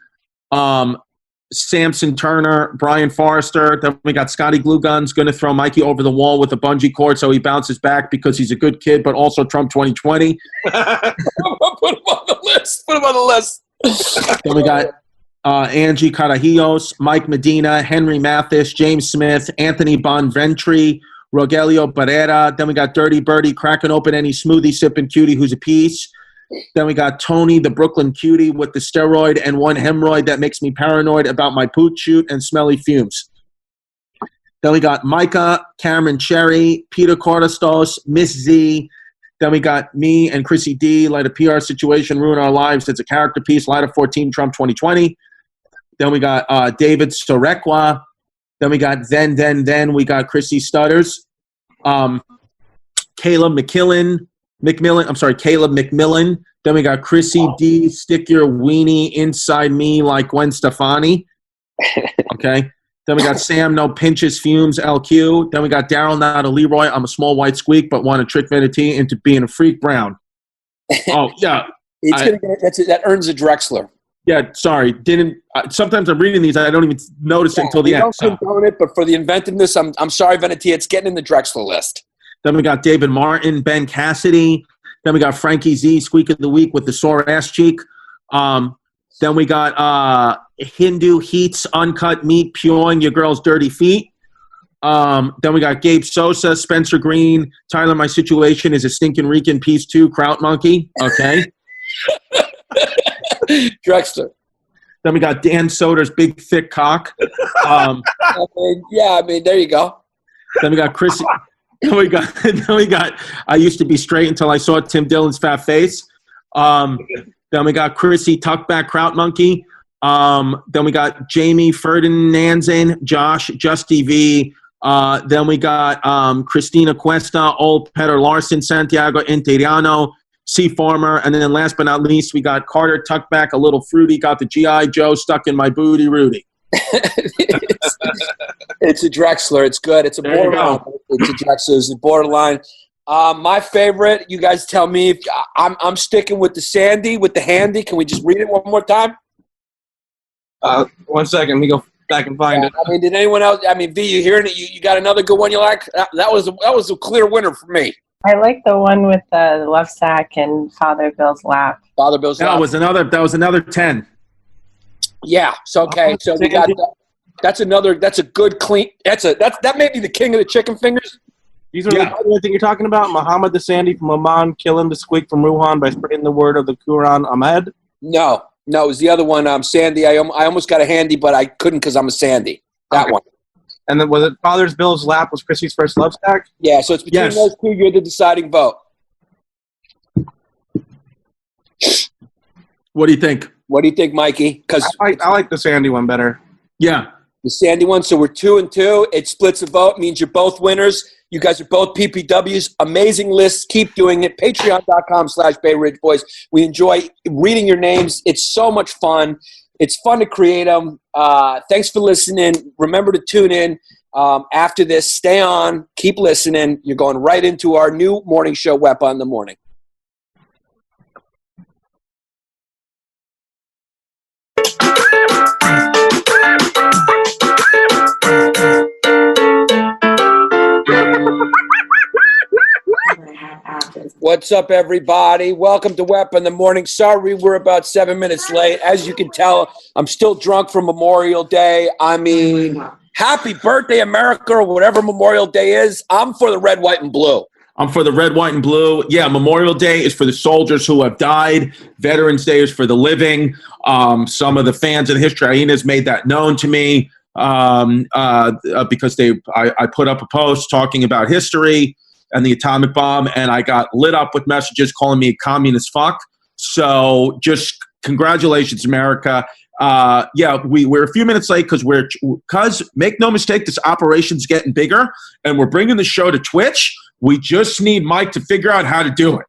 Samson Turner, Brian Forrester. Then we got Scotty Glue Guns going to throw Mikey over the wall with a bungee cord so he bounces back because he's a good kid, but also Trump 2020. Put him on the list. Then we got Angie Carajillos, Mike Medina, Henry Mathis, James Smith, Anthony Bonventry, Rogelio Barrera. Then we got Dirty Birdie, cracking open any smoothie sipping cutie who's a piece. Then we got Tony, the Brooklyn cutie with the steroid and one hemorrhoid that makes me paranoid about my poot shoot and smelly fumes. Then we got Micah, Cameron Cherry, Peter Cordestos, Miss Z. Then we got me and Chrissy D. Let a PR situation ruin our lives. It's a character piece. Light of 14, Trump 2020. Then we got David Sorekwa. Then we got Then. We got Chrissy Stutters. Caleb McMillan. Then we got Chrissy D. Stick your weenie inside me like Gwen Stefani. Okay. Then we got Sam, no pinches, fumes, LQ. Then we got Daryl, not a Leroy. I'm a small white squeak, but want to trick Veneti into being a freak brown. Oh, yeah. That earns a Drexler. Yeah, sorry. Sometimes I'm reading these, I don't even notice it until the end. Don't condone it, but for the inventiveness, I'm sorry, Venetia. It's getting in the Drexler list. Then we got David Martin, Ben Cassidy. Then we got Frankie Z, Squeak of the Week with the sore ass cheek. Then we got Hindu Heats, Uncut Meat, Pewing Your Girl's Dirty Feet. Then we got Gabe Sosa, Spencer Green, Tyler, My Situation is a Stinking Reeking Piece 2, Kraut Monkey. Okay. Drexler. Then we got Dan Soder's Big Thick Cock. I mean, there you go. Then we got Chris. Then we got I used to be straight until I saw Tim Dillon's fat face. Then we got Chrissy Tuckback Kraut Monkey. Then we got Jamie Ferdinandsen, Josh, Justy V. Then we got Christina Cuesta, Old Peter Larson, Santiago Interiano, C Farmer, and then last but not least, we got Carter Tuckback, a little fruity, got the G.I. Joe stuck in my booty, Rudy. It's a Drexler. It's good. It's a borderline. It's a Drexler. It's a borderline. My favorite. You guys tell me. If I'm sticking with the Sandy, with the handy. Can we just read it one more time? 1 second. Let me go back and find it. I mean, did anyone else? I mean, V, you hearing it? You got another good one you like? That was a clear winner for me. I like the one with the love sack and Father Bill's lap. Father Bill's lap. That was another 10. Yeah. So okay. So we got that's a good clean. That may be the king of the chicken fingers. These are the other thing you're talking about. Muhammad the Sandy from Oman killing the squeak from Wuhan by spreading the word of the Quran Ahmed. No, it was the other one. Sandy. I almost got a handy, but I couldn't because I'm a Sandy. That one. And then was it Father's Bill's lap was Chrissy's first love stack? Yeah. So it's between those two. You're the deciding vote. What do you think? What do you think, Mikey? Because I like the Sandy one better. Yeah. The Sandy one. So we're 2-2. It splits a vote. Means you're both winners. You guys are both PPWs. Amazing lists. Keep doing it. Patreon.com/Bay Ridge Boys. We enjoy reading your names. It's so much fun. It's fun to create them. Thanks for listening. Remember to tune in after this. Stay on. Keep listening. You're going right into our new morning show, Wepa in the Morning. What's up, everybody? Welcome to Wepa in the Morning. Sorry we're about 7 minutes late. As you can tell, I'm still drunk from Memorial Day. I mean, happy birthday, America, or whatever Memorial Day is. I'm for the red, white, and blue. I'm for the red, white, and blue. Yeah, Memorial Day is for the soldiers who have died. Veterans Day is for the living. Some of the fans of the History Hyenas made that known to me because I put up a post talking about history and the atomic bomb, and I got lit up with messages calling me a communist fuck. So just congratulations, America. We're a few minutes late because make no mistake, this operation's getting bigger, and we're bringing the show to Twitch. We just need Mike to figure out how to do it.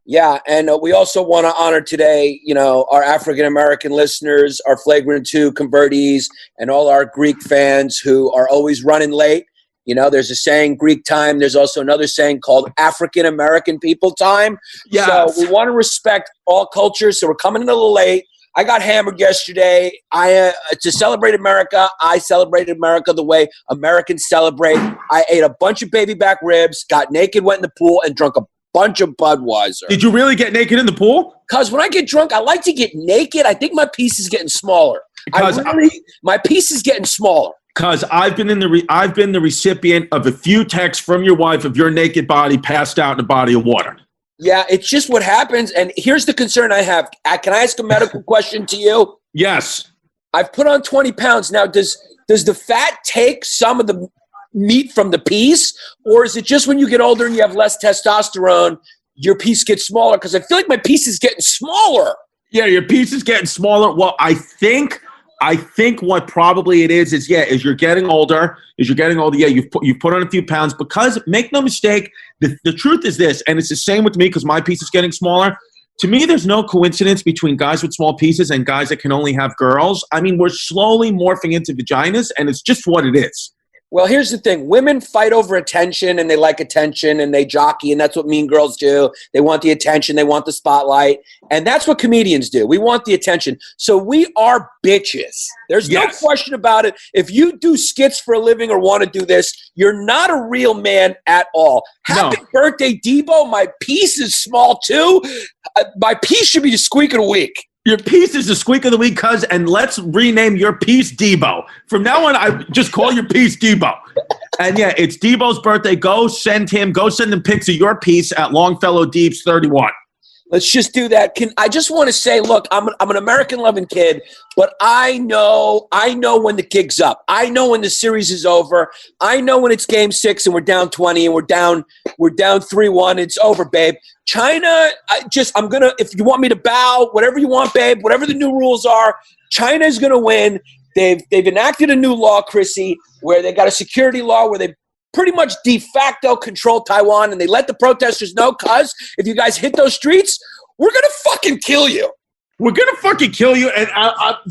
Yeah, and we also want to honor today, our African-American listeners, our Flagrant 2 convertees, and all our Greek fans who are always running late. There's a saying, Greek time. There's also another saying called African-American people time. Yes. So we want to respect all cultures, so we're coming in a little late. I got hammered yesterday. To celebrate America, I celebrated America the way Americans celebrate. I ate a bunch of baby back ribs, got naked, went in the pool, and drunk a bunch of Budweiser. Did you really get naked in the pool? Because when I get drunk, I like to get naked. I think my piece is getting smaller. My piece is getting smaller. Because I've been the recipient of a few texts from your wife of your naked body passed out in a body of water. Yeah, it's just what happens. And here's the concern I have. Can I ask a medical question to you? Yes. I've put on 20 pounds. Now, does the fat take some of the meat from the piece? Or is it just when you get older and you have less testosterone, your piece gets smaller? Because I feel like my piece is getting smaller. Yeah, your piece is getting smaller. Well, I think what probably it is you're getting older. Yeah, you've put on a few pounds because make no mistake, the truth is this, and it's the same with me because my piece is getting smaller. To me, there's no coincidence between guys with small pieces and guys that can only have girls. I mean, we're slowly morphing into vaginas, and it's just what it is. Well, here's the thing. Women fight over attention, and they like attention, and they jockey, and that's what mean girls do. They want the attention. They want the spotlight. And that's what comedians do. We want the attention. So we are bitches. There's no question about it. If you do skits for a living or want to do this, you're not a real man at all. Happy birthday, Debo. My piece is small, too. My piece should be the squeak of the week. Your piece is the squeak of the week, cuz, and let's rename your piece Debo. From now on, I just call your piece Debo. And yeah, it's Debo's birthday. Go send him pics of your piece at Longfellow Deeps 31. Let's just do that. I just want to say, look, I'm an American-loving kid, but I know when the gig's up. I know when the series is over. I know when it's game 6 and we're down 20 and we're down 3-1. It's over, babe. China, if you want me to bow, whatever you want, babe, whatever the new rules are, China is going to win. They've enacted a new law, Chrissy, where they got a security law where they pretty much de facto control Taiwan, and they let the protesters know, cuz if you guys hit those streets, we're going to fucking kill you. We're going to fucking kill you. And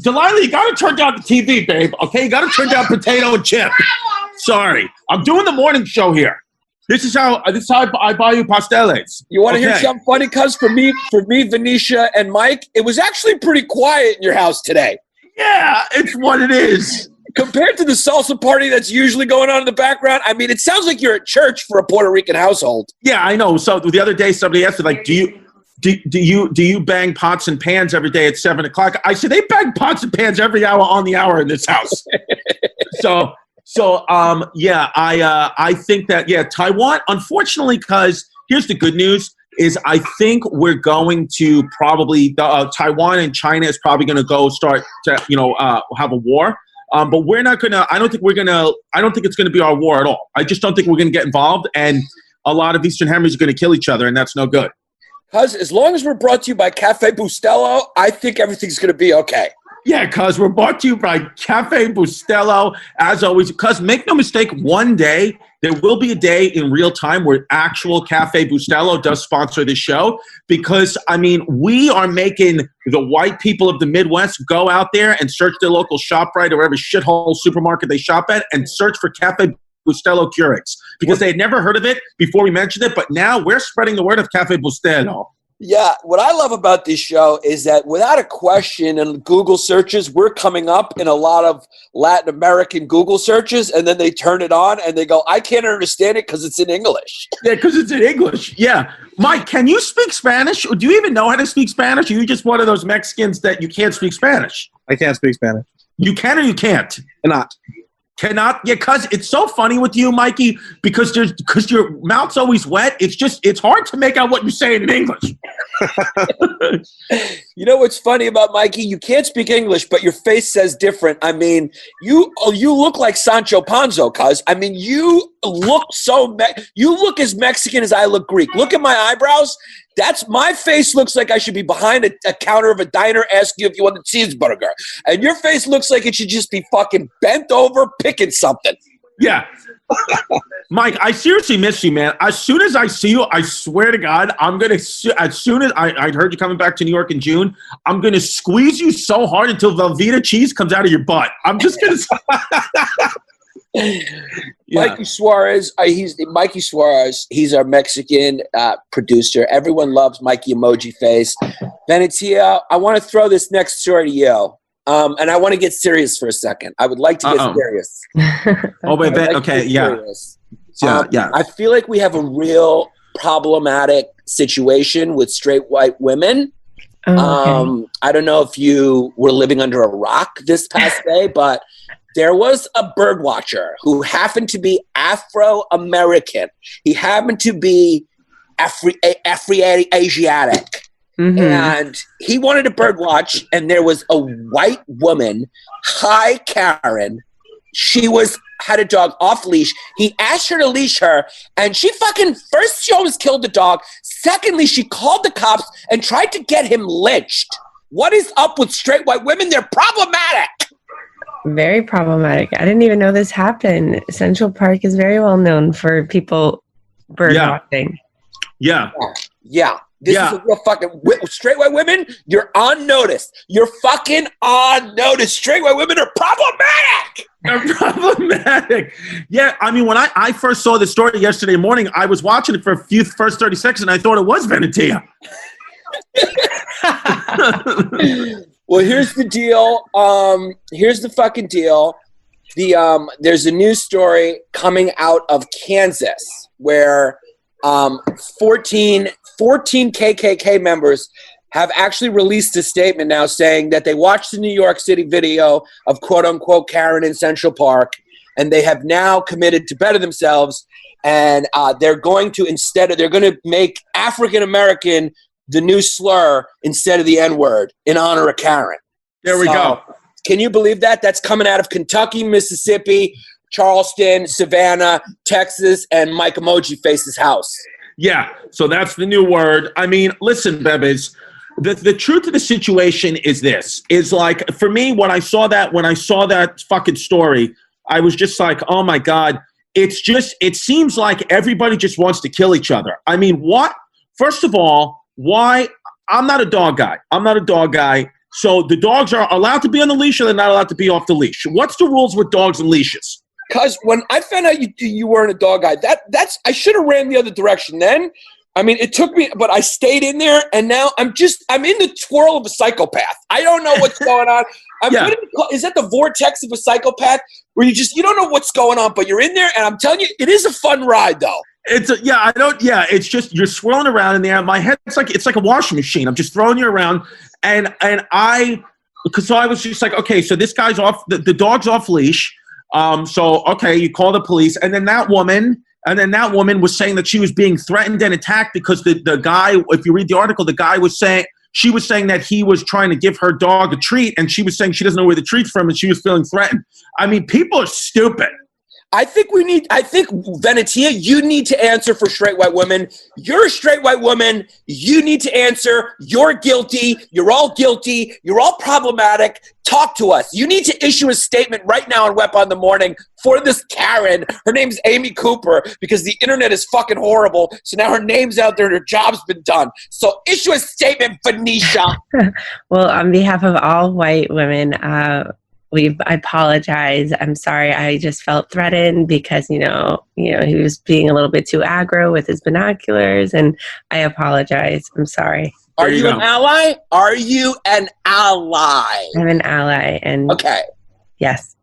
Delilah, you got to turn down the TV, babe. Okay, you got to turn down potato and chip. Sorry. I'm doing the morning show here. This is how I buy you pasteles. You want to hear something funny, cuz? For me, Venetia and Mike, it was actually pretty quiet in your house today. Yeah, it's what it is. Compared to the salsa party that's usually going on in the background, I mean, it sounds like you're at church for a Puerto Rican household. Yeah, I know. So the other day, somebody asked me, like, do you bang pots and pans every day at 7:00? I said, they bang pots and pans every hour on the hour in this house. I think that, Taiwan, unfortunately, because here's the good news, is I think we're going to probably, Taiwan and China is probably going to start to, have a war. But we're not going to, I don't think it's going to be our war at all. I just don't think we're going to get involved. And a lot of Eastern Hemispheres are going to kill each other, and that's no good. Cuz as long as we're brought to you by Cafe Bustelo, I think everything's going to be okay. Yeah, cuz we're brought to you by Cafe Bustelo, as always. Cuz make no mistake, one day there will be a day in real time where actual Cafe Bustelo does sponsor this show, because, I mean, we are making the white people of the Midwest go out there and search their local ShopRite or whatever shithole supermarket they shop at and search for Cafe Bustelo Keurigs, because they had never heard of it before we mentioned it, but now we're spreading the word of Cafe Bustelo. Yeah, what I love about this show is that without a question in Google searches, we're coming up in a lot of Latin American Google searches, and then they turn it on and they go, I can't understand it because it's in English. Yeah, because it's in English. Yeah. Mike, can you speak Spanish? Do you even know how to speak Spanish? Or are you just one of those Mexicans that you can't speak Spanish? I can't speak Spanish. You can or you can't? Cannot. Yeah, because it's so funny with you, Mikey, because your mouth's always wet. It's hard to make out what you're saying in English. You know what's funny about Mikey? You can't speak English, but your face says different. I mean, you look like Sancho Panza, cuz. I mean, you look you look as Mexican as I look Greek. Look at my eyebrows. My face looks like I should be behind a counter of a diner asking you if you want a cheeseburger. And your face looks like it should just be fucking bent over picking something. Yeah. Mike, I seriously miss you, man. As soon as I see you, I swear to God, as soon as I heard you coming back to New York in June, I'm going to squeeze you so hard until Velveeta cheese comes out of your butt. I'm just going to... Yeah. Mikey Suarez, he's our Mexican producer. Everyone loves Mikey Emoji Face. Venetia, I want to throw this next story to you. And I want to get serious for a second. I would like to get serious. Oh, wait, okay, yeah. Yeah. I feel like we have a real problematic situation with straight white women. Okay. I don't know if you were living under a rock this past day, but there was a bird watcher who happened to be Afro-American. He happened to be Afro-Asiatic. Mm-hmm. And he wanted to bird watch, and there was a white woman, hi Karen. She had a dog off leash. He asked her to leash her, and she almost killed the dog. Secondly, she called the cops and tried to get him lynched. What is up with straight white women? They're problematic. Very problematic. I didn't even know this happened. Central Park is very well known for people bird watching. Yeah. This is a real fucking straight white women. You're on notice. You're fucking on notice. Straight white women are problematic. They're problematic. Yeah, I mean, when I first saw the story yesterday morning, I was watching it for first 30 seconds, and I thought it was Venetia. Well, here's the deal. Here's the fucking deal. There's a news story coming out of Kansas where 14 KKK members have actually released a statement now saying that they watched the New York City video of quote-unquote Karen in Central Park, and they have now committed to better themselves, and they're going to make African-American the new slur instead of the N-word in honor of Karen. There we go. Can you believe that? That's coming out of Kentucky, Mississippi, Charleston, Savannah, Texas, and Mike Emoji Face's house. Yeah, so that's the new word. I mean, listen, Bebes, the truth of the situation is this. Is like, for me, when I saw that fucking story, I was just like, oh my God, it seems like everybody just wants to kill each other. I mean, what? First of all, why? I'm not a dog guy. So the dogs are allowed to be on the leash or they're not allowed to be off the leash. What's the rules with dogs and leashes? Because when I found out you weren't a dog guy, that's I should have ran the other direction then. I mean, it took me, but I stayed in there, and now I'm in the twirl of a psychopath. I don't know what's going on. Is that the vortex of a psychopath where you don't know what's going on, but you're in there, and I'm telling you, it is a fun ride, though. It's just you're swirling around in there. My head's like a washing machine. I'm just throwing you around, and I was just like, okay, so this guy's off, the dog's off leash. So okay, you call the police, and then that woman was saying that she was being threatened and attacked because the guy, if you read the article, she was saying that he was trying to give her dog a treat, and she was saying she doesn't know where the treat's from, and she was feeling threatened. I mean, people are stupid. I think Venetia, you need to answer for straight white women. You're a straight white woman. You need to answer. You're guilty. You're all guilty. You're all problematic. Talk to us. You need to issue a statement right now on Wep on the Morning for this Karen. Her name's Amy Cooper because the internet is fucking horrible. So now her name's out there and her job's been done. So issue a statement, Venetia. Well, on behalf of all white women, I apologize. I'm sorry. I just felt threatened because, he was being a little bit too aggro with his binoculars, and I apologize. I'm sorry. Are you an ally? Are you an ally? I'm an ally, and okay. Yes.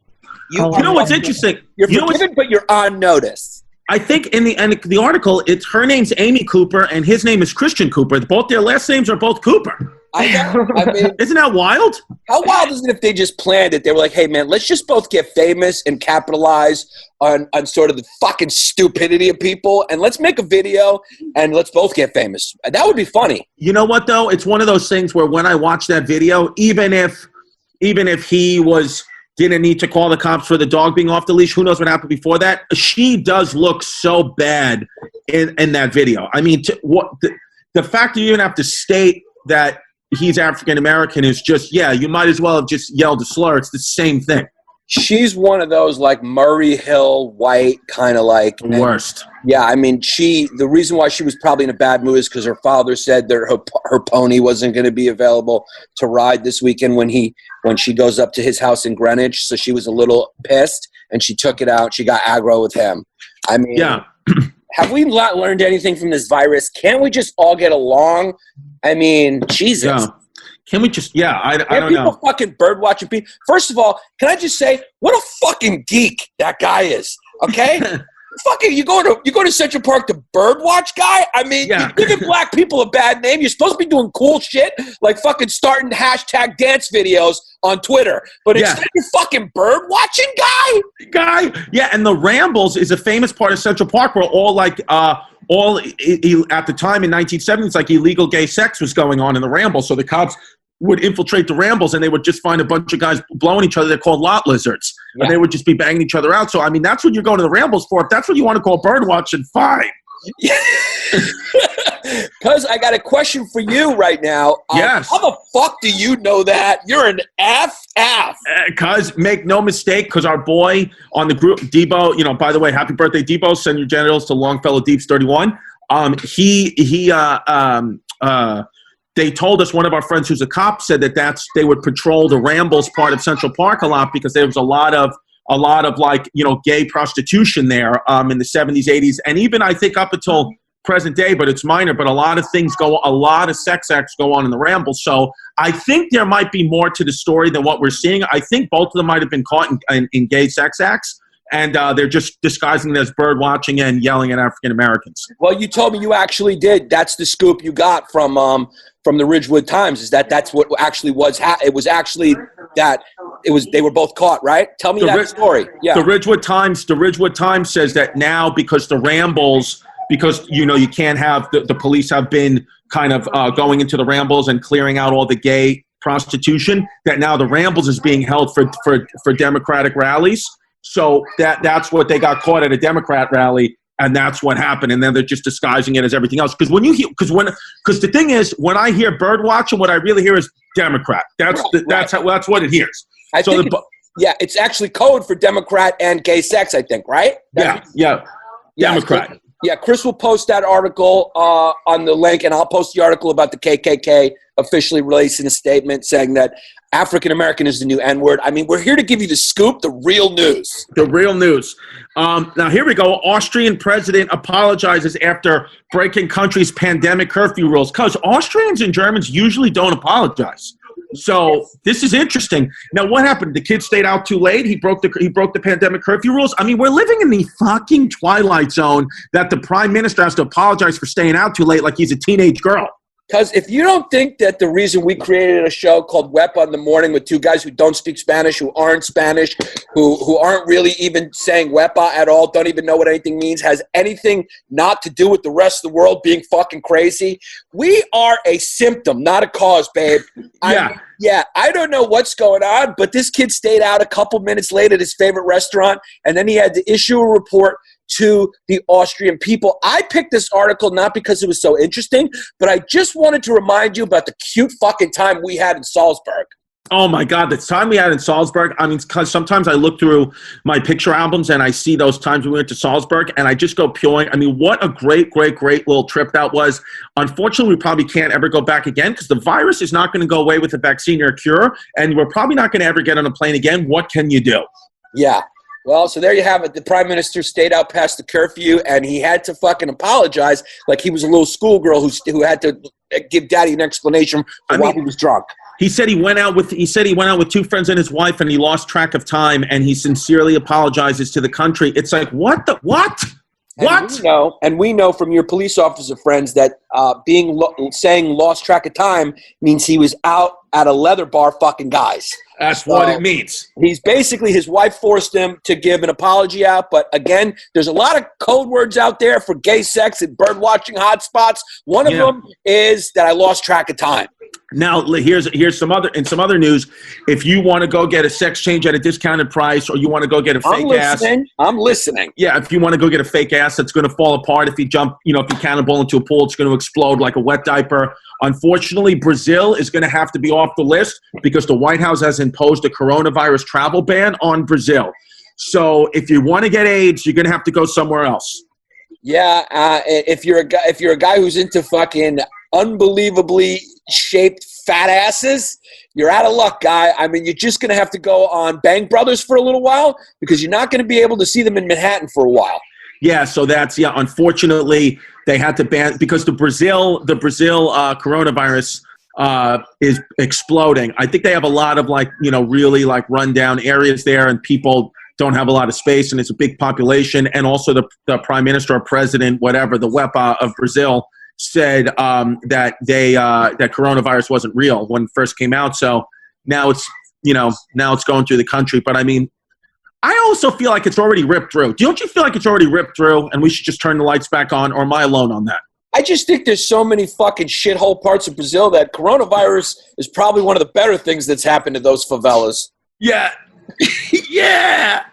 You know what's interesting? You're forgiven, but you're on notice. I think in the article, her name's Amy Cooper and his name is Christian Cooper. Both their last names are both Cooper. I know. I mean, isn't that wild? How wild is it if they just planned it? They were like, hey, man, let's just both get famous and capitalize on sort of the fucking stupidity of people, and let's make a video and let's both get famous. That would be funny. You know what, though? It's one of those things where when I watch that video, even if he didn't need to call the cops for the dog being off the leash, who knows what happened before that? She does look so bad in that video. I mean, the fact that you even have to state that he's African-American is just, you might as well have just yelled a slur. It's the same thing. She's one of those like Murray Hill white kind of like. Worst. Yeah, I mean, the reason why she was probably in a bad mood is because her father said that her pony wasn't going to be available to ride this weekend when she goes up to his house in Greenwich. So she was a little pissed and she took it out. She got aggro with him. I mean, have we not learned anything from this virus? Can't we just all get along? I mean, Jesus. Yeah. Can we just, I don't know. People fucking bird watching people. First of all, can I just say, what a fucking geek that guy is, okay? Fucking, you go to Central Park to bird watch, guy? I mean, you're giving black people a bad name. You're supposed to be doing cool shit, like fucking starting hashtag dance videos on Twitter. But instead you're fucking bird watching, guy? Yeah, and the Rambles is a famous part of Central Park where at the time in 1970s, like illegal gay sex was going on in the Rambles. So the cops would infiltrate the Rambles and they would just find a bunch of guys blowing each other. They're called lot lizards. Yeah. And they would just be banging each other out. So, I mean, that's what you're going to the Rambles for. If that's what you want to call bird watching, fine. Cuz I got a question for you right now. Yes. How the fuck do you know that? You're an FF. Cuz make no mistake, because our boy on the group, Debo, by the way, happy birthday, Debo. Send your genitals to Longfellow Deeps 31. they told us, one of our friends who's a cop said that they would patrol the Rambles part of Central Park a lot because there was a lot of like, gay prostitution there in the 70s, 80s, and even I think up until present day, but it's minor. But a lot of sex acts go on in the Rambles. So I think there might be more to the story than what we're seeing. I think both of them might have been caught in gay sex acts. And they're just disguising it as bird watching and yelling at African Americans. Well, you told me you actually did. That's the scoop you got from the Ridgewood Times. Is that's what actually was? It was actually that it was. They were both caught, right? Tell me that story. Yeah. The Ridgewood Times says that now because the Rambles, because you can't have the police have been kind of going into the Rambles and clearing out all the gay prostitution. That now the Rambles is being held for Democratic rallies. So that's what they got caught at a Democrat rally, and that's what happened. And then they're just disguising it as everything else. Because the thing is, when I hear bird watching, what I really hear is Democrat. That's what it hears. It's actually code for Democrat and gay sex, I think, right? Yeah, Democrat. Yeah, Chris will post that article on the link, and I'll post the article about the KKK officially releasing a statement saying that African American is the new N-word. I mean, we're here to give you the scoop, the real news. The real news. Now, here we go. Austrian president apologizes after breaking country's pandemic curfew rules. Because Austrians and Germans usually don't apologize. So this is interesting. Now, what happened? The kid stayed out too late. He broke the pandemic curfew rules. I mean, we're living in the fucking twilight zone that the prime minister has to apologize for staying out too late like he's a teenage girl. Because if you don't think that the reason we created a show called Wepa in the Morning with two guys who don't speak Spanish, who aren't Spanish, who aren't really even saying Wepa at all, don't even know what anything means, has anything not to do with the rest of the world being fucking crazy, we are a symptom, not a cause, babe. I don't know what's going on, but this kid stayed out a couple minutes late at his favorite restaurant, and then he had to issue a report to the Austrian people. I picked this article not because it was so interesting, but I just wanted to remind you about the cute fucking time we had in Salzburg. Oh my God, the time we had in Salzburg. I mean, because sometimes I look through my picture albums and I see those times we went to Salzburg and I just go peeling. I mean, what a great little trip that was. Unfortunately, we probably can't ever go back again because the virus is not going to go away with a vaccine or a cure, and we're probably not going to ever get on a plane again. What can you do? Yeah. Well, so there you have it. The prime minister stayed out past the curfew, and he had to fucking apologize like he was a little schoolgirl who had to give daddy an explanation for why he was drunk. He said he went out with two friends and his wife, and he lost track of time, and he sincerely apologizes to the country. It's like, what? And we know from your police officer friends that saying lost track of time means he was out at a leather bar fucking guys. That's what it means. He's basically, his wife forced him to give an apology out. But again, there's a lot of code words out there for gay sex and bird watching hotspots. One of them is that I lost track of time. Now, here's some other news. If you want to go get a sex change at a discounted price, or you want to go get a fake ass. I'm listening. Yeah, if you want to go get a fake ass that's going to fall apart if you jump, if you cannonball into a pool, it's going to explode like a wet diaper. Unfortunately, Brazil is going to have to be off the list because the White House has imposed a coronavirus travel ban on Brazil. So if you want to get AIDS, you're going to have to go somewhere else. Yeah, if you're a guy who's into fucking unbelievably shaped fat asses, you're out of luck, guy. I mean, you're just going to have to go on Bang Brothers for a little while because you're not going to be able to see them in Manhattan for a while. Yeah, so unfortunately, they had to ban because the Brazil coronavirus is exploding. I think they have a lot of really rundown areas there, and people don't have a lot of space, and it's a big population. And also the prime minister or president, whatever, the WEPA of Brazil said that that coronavirus wasn't real when it first came out. So now it's going through the country. But I mean, I also feel like it's already ripped through. Don't you feel like it's already ripped through and we should just turn the lights back on, or am I alone on that? I just think there's so many fucking shithole parts of Brazil that coronavirus is probably one of the better things that's happened to those favelas. Yeah. Yeah.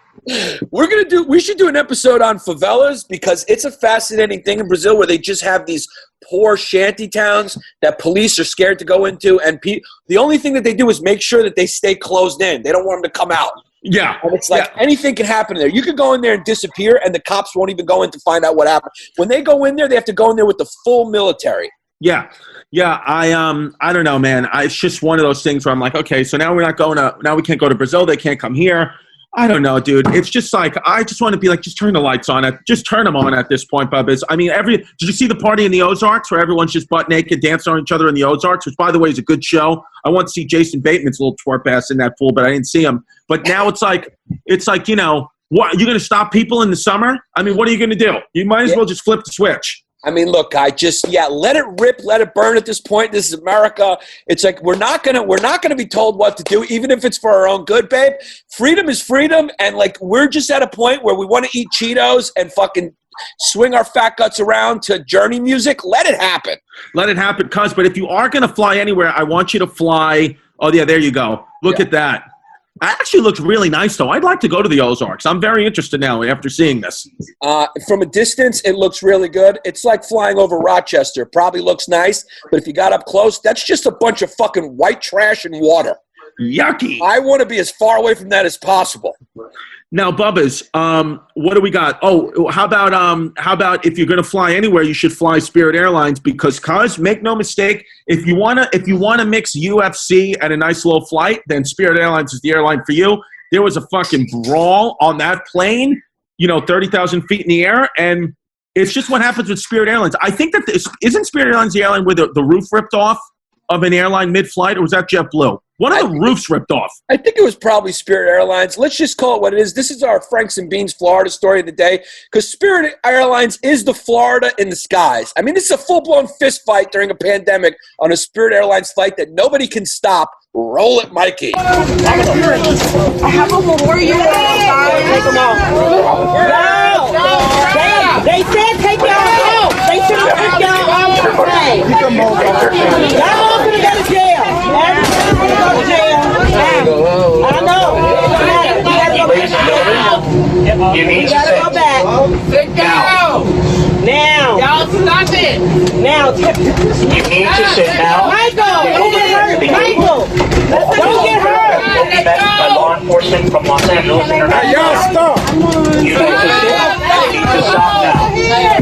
We should do an episode on favelas because it's a fascinating thing in Brazil where they just have these poor shanty towns that police are scared to go into, and the only thing that they do is make sure that they stay closed in. They don't want them to come out. Yeah. And it's like anything can happen there. You could go in there and disappear, and the cops won't even go in to find out what happened. When they go in there, they have to go in there with the full military. Yeah. I don't know, man. It's just one of those things where I'm like, okay, so now we can't go to Brazil. They can't come here. I don't know, dude. It's just like, I just want to be like, just turn the lights on. Just turn them on at this point, Bubba. I mean, did you see the party in the Ozarks where everyone's just butt naked dancing on each other in the Ozarks, which, by the way, is a good show. I want to see Jason Bateman's little twerp ass in that pool, but I didn't see him. But now it's like, you know, what, are you going to stop people in the summer? I mean, what are you going to do? You might as well just flip the switch. I mean, look, let it rip, let it burn at this point. This is America. It's like we're not gonna be told what to do, even if it's for our own good, babe. Freedom is freedom, and like we're just at a point where we want to eat Cheetos and fucking swing our fat guts around to Journey music. Let it happen. Let it happen, cuz. But if you are gonna fly anywhere, I want you to fly. Oh yeah, there you go. Look at that. That actually looks really nice, though. I'd like to go to the Ozarks. I'm very interested now after seeing this. From a distance, it looks really good. It's like flying over Rochester. Probably looks nice, but if you got up close, that's just a bunch of fucking white trash and water. Yucky. I want to be as far away from that as possible. Now, Bubbas, what do we got? Oh, how about if you're going to fly anywhere, you should fly Spirit Airlines because, make no mistake, if you wanna mix UFC at a nice little flight, then Spirit Airlines is the airline for you. There was a fucking brawl on that plane, 30,000 feet in the air, and it's just what happens with Spirit Airlines. I think that isn't Spirit Airlines the airline where the roof ripped off of an airline mid-flight, or was that JetBlue? One of the roofs ripped off. I think it was probably Spirit Airlines. Let's just call it what it is. This is our Franks and Beans Florida story of the day because Spirit Airlines is the Florida in the skies. I mean, this is a full-blown fist fight during a pandemic on a Spirit Airlines flight that nobody can stop. Roll it, Mikey. I have a memorial. Take them out. No. They said take y'all out. They should have took y'all out. Y'all all gonna go to jail. Everybody's gonna go to jail. I know. You need to go back. sit down. Now. Y'all stop it. Now. You need to sit down. Michael, don't get hurt. Michael, don't get hurt. Met by law enforcement from Los Angeles International. Y'all stop. You need to sit. You need to stop now.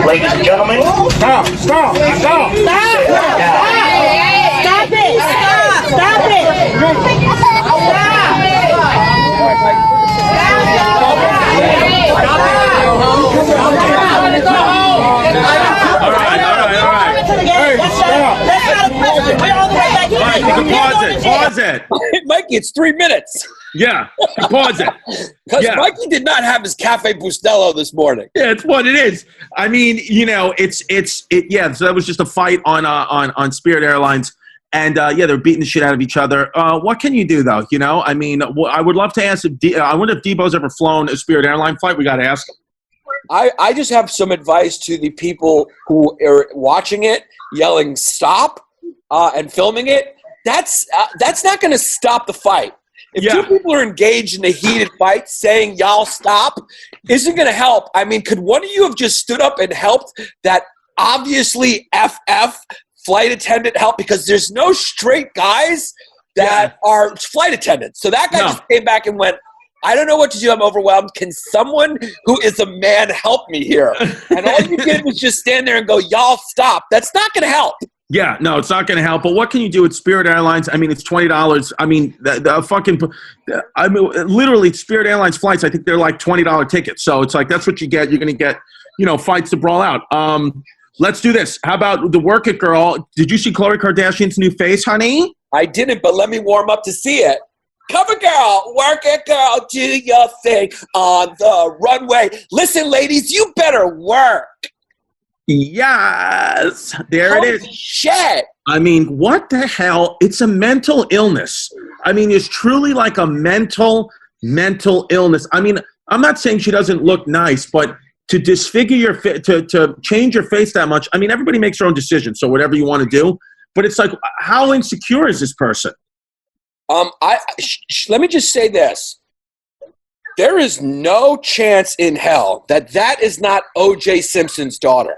Ladies and gentlemen. Stop. Stop it. Stop it. Stop it. All right. Hey, stop. All right, you can pause it. Mikey, it's 3 minutes. Yeah, pause it. Because Mikey did not have his Cafe Bustelo this morning. Yeah, it's what it is. I mean, yeah, so that was just a fight on Spirit Airlines. And, they're beating the shit out of each other. What can you do, though? I mean, I would love to ask I wonder if Debo's ever flown a Spirit Airline flight. We got to ask him. I just have some advice to the people who are watching it, yelling stop and filming it. That's not going to stop the fight. If two people are engaged in a heated fight, saying y'all stop isn't going to help. I mean, could one of you have just stood up and helped that obviously FF flight attendant help? Because there's no straight guys that are flight attendants. So that guy just came back and went, I don't know what to do. I'm overwhelmed. Can someone who is a man help me here? And all you did was just stand there and go, y'all stop. That's not going to help. Yeah, no, it's not going to help. But what can you do with Spirit Airlines? I mean, it's $20. I mean, literally Spirit Airlines flights, I think they're like $20 tickets. So it's like, that's what you get. You're going to get, fights to brawl out. Let's do this. How about the Work It girl? Did you see Khloe Kardashian's new face, honey? I didn't, but let me warm up to see it. Cover girl, work it girl, do your thing on the runway. Listen, ladies, you better work. Yes, there it is. Shit. I mean, what the hell? It's a mental illness. I mean, it's truly like a mental illness. I mean, I'm not saying she doesn't look nice, but to disfigure your face, to change your face that much, I mean, everybody makes their own decision, so whatever you want to do. But it's like, how insecure is this person? Let me just say this. There is no chance in hell that is not O.J. Simpson's daughter.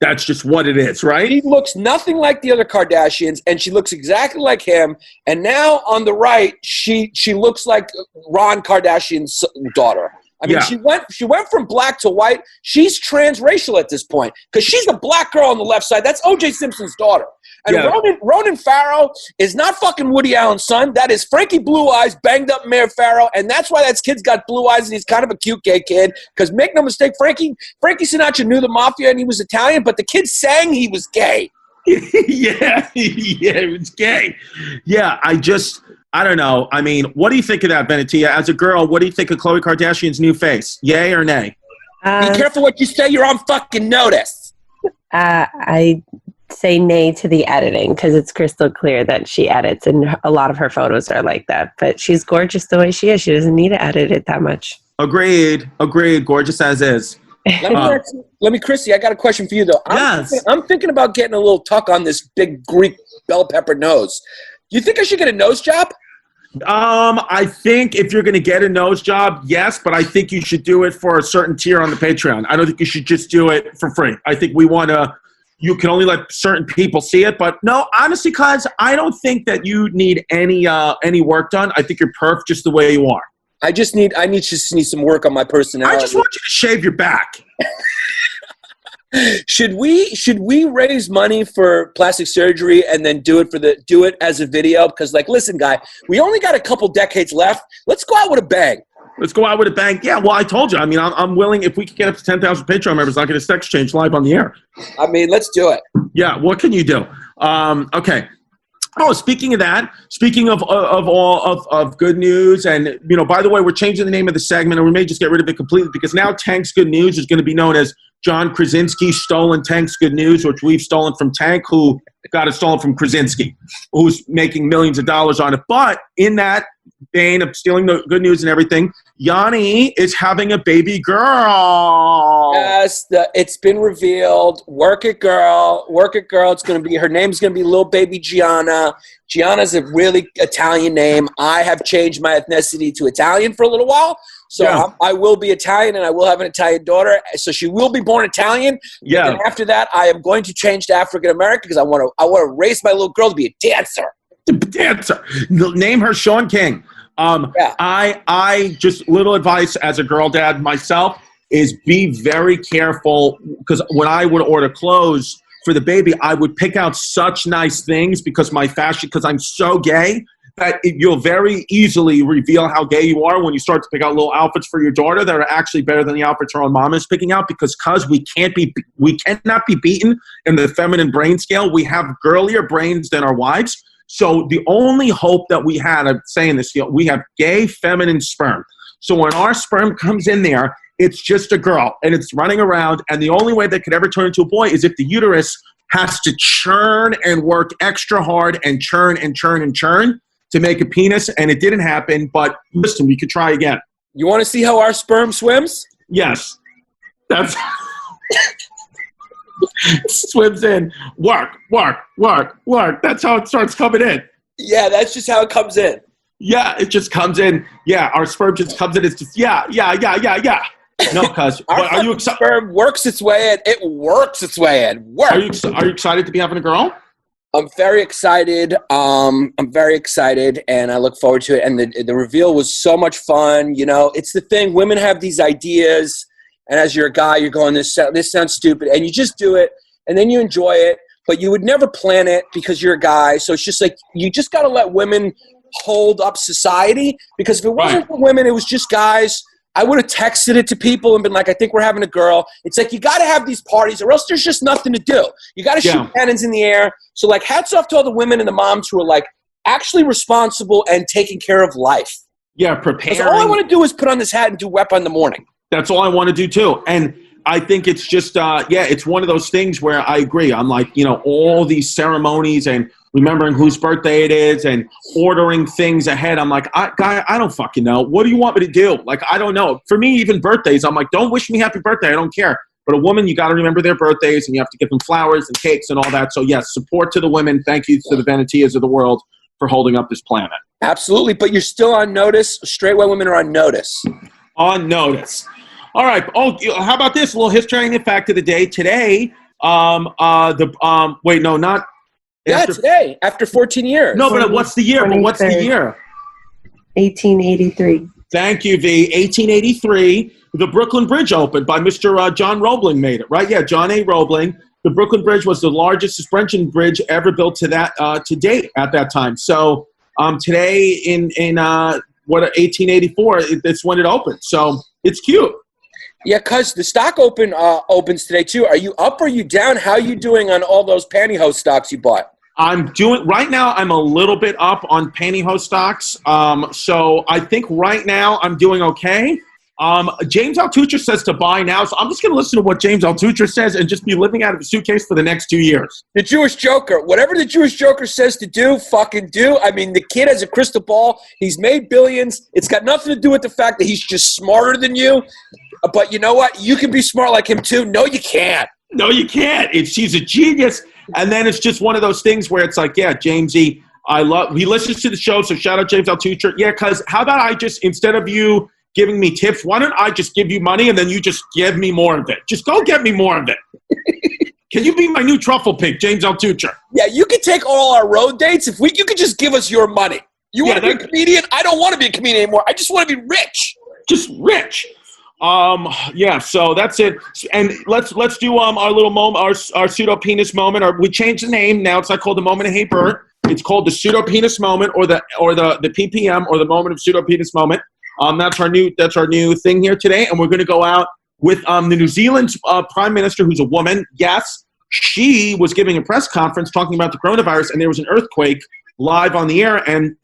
That's just what it is, right? She looks nothing like the other Kardashians, and she looks exactly like him. And now on the right, she looks like Ron Kardashian's daughter. I mean, Yeah. she went from black to white. She's transracial at this point because she's a black girl on the left side. That's O.J. Simpson's daughter. And Yeah. Ronan Farrow is not fucking Woody Allen's son. That is Frankie Blue Eyes, banged up Mayor Farrow. And that's why that kid's got blue eyes and he's kind of a cute gay kid. Because make no mistake, Frankie Sinatra knew the mafia and he was Italian, but the kid sang he was gay. yeah, it's gay. Yeah, I don't know. I mean, what do you think of that, Venetia? As a girl, what do you think of Khloe Kardashian's new face? Yay or nay? Be careful what you say. You're on fucking notice. I say nay to the editing because it's crystal clear that she edits, and a lot of her photos are like that. But she's gorgeous the way she is. She doesn't need to edit it that much. Agreed. Gorgeous as is. Let me, Chrissy, I got a question for you, though. I'm thinking about getting a little tuck on this big Greek bell pepper nose. Do you think I should get a nose job? I think if you're going to get a nose job, yes, but I think you should do it for a certain tier on the Patreon. I don't think you should just do it for free. I think you can only let certain people see it. But no, honestly, cuz I don't think that you need any work done. I think you're perfect just the way you are. I just need some work on my personality. I just want you to shave your back. Should we raise money for plastic surgery and then do it as a video? Because listen, guy, we only got a couple decades left. Let's go out with a bang. Let's go out with a bang. Yeah, well, I told you. I mean, I'm willing. If we could get up to 10,000 Patreon members, I'll get a sex change live on the air. I mean, let's do it. Yeah, what can you do? Okay. Oh, speaking of that, speaking of good news, and by the way, we're changing the name of the segment, and we may just get rid of it completely because now Tank's Good News is going to be known as John Krasinski's Stolen Tank's Good News, which we've stolen from Tank, who got it stolen from Krasinski, who's making millions of dollars on it. But in that vein of stealing the good news and everything, Yanni is having a baby girl. Yes, it's been revealed. Work it, girl. It's going to be, her name's going to be little baby Gianna. Gianna's a really Italian name. I have changed my ethnicity to Italian for a little while. So yeah. I will be Italian and I will have an Italian daughter. So she will be born Italian. Yeah. And after that, I am going to change to African American because I want to raise my little girl to be a dancer. Name her Sean King. Yeah. I just little advice as a girl dad myself is be very careful because when I would order clothes for the baby, I would pick out such nice things because I'm so gay that you'll very easily reveal how gay you are when you start to pick out little outfits for your daughter that are actually better than the outfits her own mom is picking out because we cannot be beaten in the feminine brain scale. We have girlier brains than our wives. So the only hope that we had, I'm saying this, we have gay feminine sperm. So when our sperm comes in there, it's just a girl and it's running around. And the only way that could ever turn into a boy is if the uterus has to churn and work extra hard and churn and churn and churn to make a penis. And it didn't happen. But listen, we could try again. You want to see how our sperm swims? Yes. That's... swims in. Work. That's how it starts coming in. Yeah, that's just how it comes in. Yeah, it just comes in. Yeah, our sperm just comes in. It's just, yeah. No, cuz. Are you excited? Sperm works its way in. It works its way in. Work. Are you excited to be having a girl? I'm very excited. I'm very excited, and I look forward to it. And the reveal was so much fun. It's the thing. Women have these ideas. And as you're a guy, you're going, this sounds stupid. And you just do it, and then you enjoy it. But you would never plan it because you're a guy. So it's just you just got to let women hold up society. Because if it wasn't for women, it was just guys, I would have texted it to people and been like, I think we're having a girl. It's you got to have these parties or else there's just nothing to do. You got to shoot cannons in the air. So hats off to all the women and the moms who are actually responsible and taking care of life. Yeah, preparing. All I want to do is put on this hat and do WEP in the morning. That's all I want to do too. And I think it's just, it's one of those things where I agree. I'm all these ceremonies and remembering whose birthday it is and ordering things ahead. I'm I don't fucking know. What do you want me to do? I don't know. For me, even birthdays, I'm don't wish me happy birthday. I don't care. But a woman, you got to remember their birthdays and you have to give them flowers and cakes and all that. So yes, support to the women. Thank you to the Venetias of the world for holding up this planet. Absolutely. But you're still on notice. Straight white women are on notice. On notice. All right. Oh, how about this? A little history and fact of the day. Today, wait, no, not. Today, after 14 years. No, but what's the year? 1883. Thank you, V. 1883, the Brooklyn Bridge opened by Mr. John Roebling made it, right? Yeah, John A. Roebling. The Brooklyn Bridge was the largest suspension bridge ever built to date at that time. So today in 1884, that's when it opened. So it's cute. Yeah, cuz the stock opens today too. Are you up or are you down? How are you doing on all those pantyhose stocks you bought? Right now I'm a little bit up on pantyhose stocks. So I think right now I'm doing okay. James Altucher says to buy now, so I'm just going to listen to what James Altucher says and just be living out of a suitcase for the next 2 years. The Jewish Joker. Whatever the Jewish Joker says to do, fucking do. I mean, the kid has a crystal ball. He's made billions. It's got nothing to do with the fact that he's just smarter than you. But you know what? You can be smart like him too. No, you can't. No, you can't. She's a genius. And then it's just one of those things where it's like, yeah, Jamesy, he listens to the show, so shout out James Altucher. Yeah, because how about I just, instead of you giving me tips, why don't I just give you money and then you just give me more of it? Just go get me more of it. Can you be my new truffle pig, James Altucher? Yeah, you can take all our road dates. You could just give us your money. You want to be a comedian? I don't want to be a comedian anymore. I just want to be rich. Just rich. Yeah, so that's it. And let's do our little moment, our pseudo penis moment. Or we changed the name. Now it's not called the moment of Hey Bert. It's called the pseudo penis moment, or the PPM, or the moment of pseudo penis moment. That's our new thing here today, and we're going to go out with the New Zealand Prime Minister, who's a woman. Yes, she was giving a press conference talking about the coronavirus, and there was an earthquake live on the air, and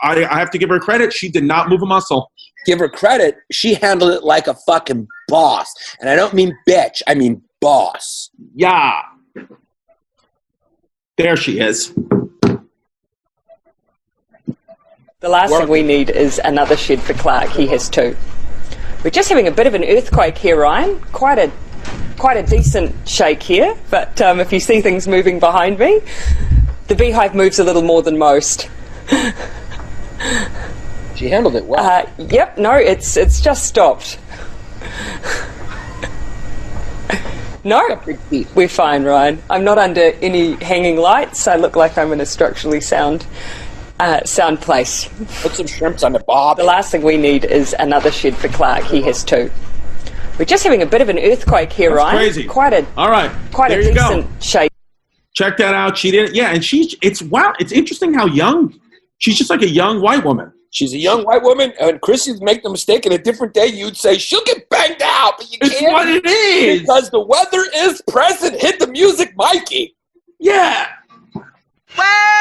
I have to give her credit. She did not move a muscle. Give her credit. She handled it like a fucking boss, and I don't mean bitch. I mean boss. Yeah. There she is. The last thing we need is another shed for Clark. He has two. We're just having a bit of an earthquake here, Ryan. Quite a decent shake here, but if you see things moving behind me, the beehive moves a little more than most. She handled it well. Yep, no, it's just stopped. No, we're fine, Ryan. I'm not under any hanging lights. I look like I'm in a structurally sound place. Put some shrimps on the bob. The last thing we need is another shed for Clark. He has two. We're just having a bit of an earthquake here, That's Ryan. Crazy. All right. Quite there a decent shake. Check that out. She did it. Yeah, and it's interesting how young. She's just like a young white woman. She's a young white woman, and Chrissy'd make the mistake in a different day. You'd say, she'll get banged out, but you can't. It's what it is. Because the weather is present. Hit the music, Mikey. Yeah. Well,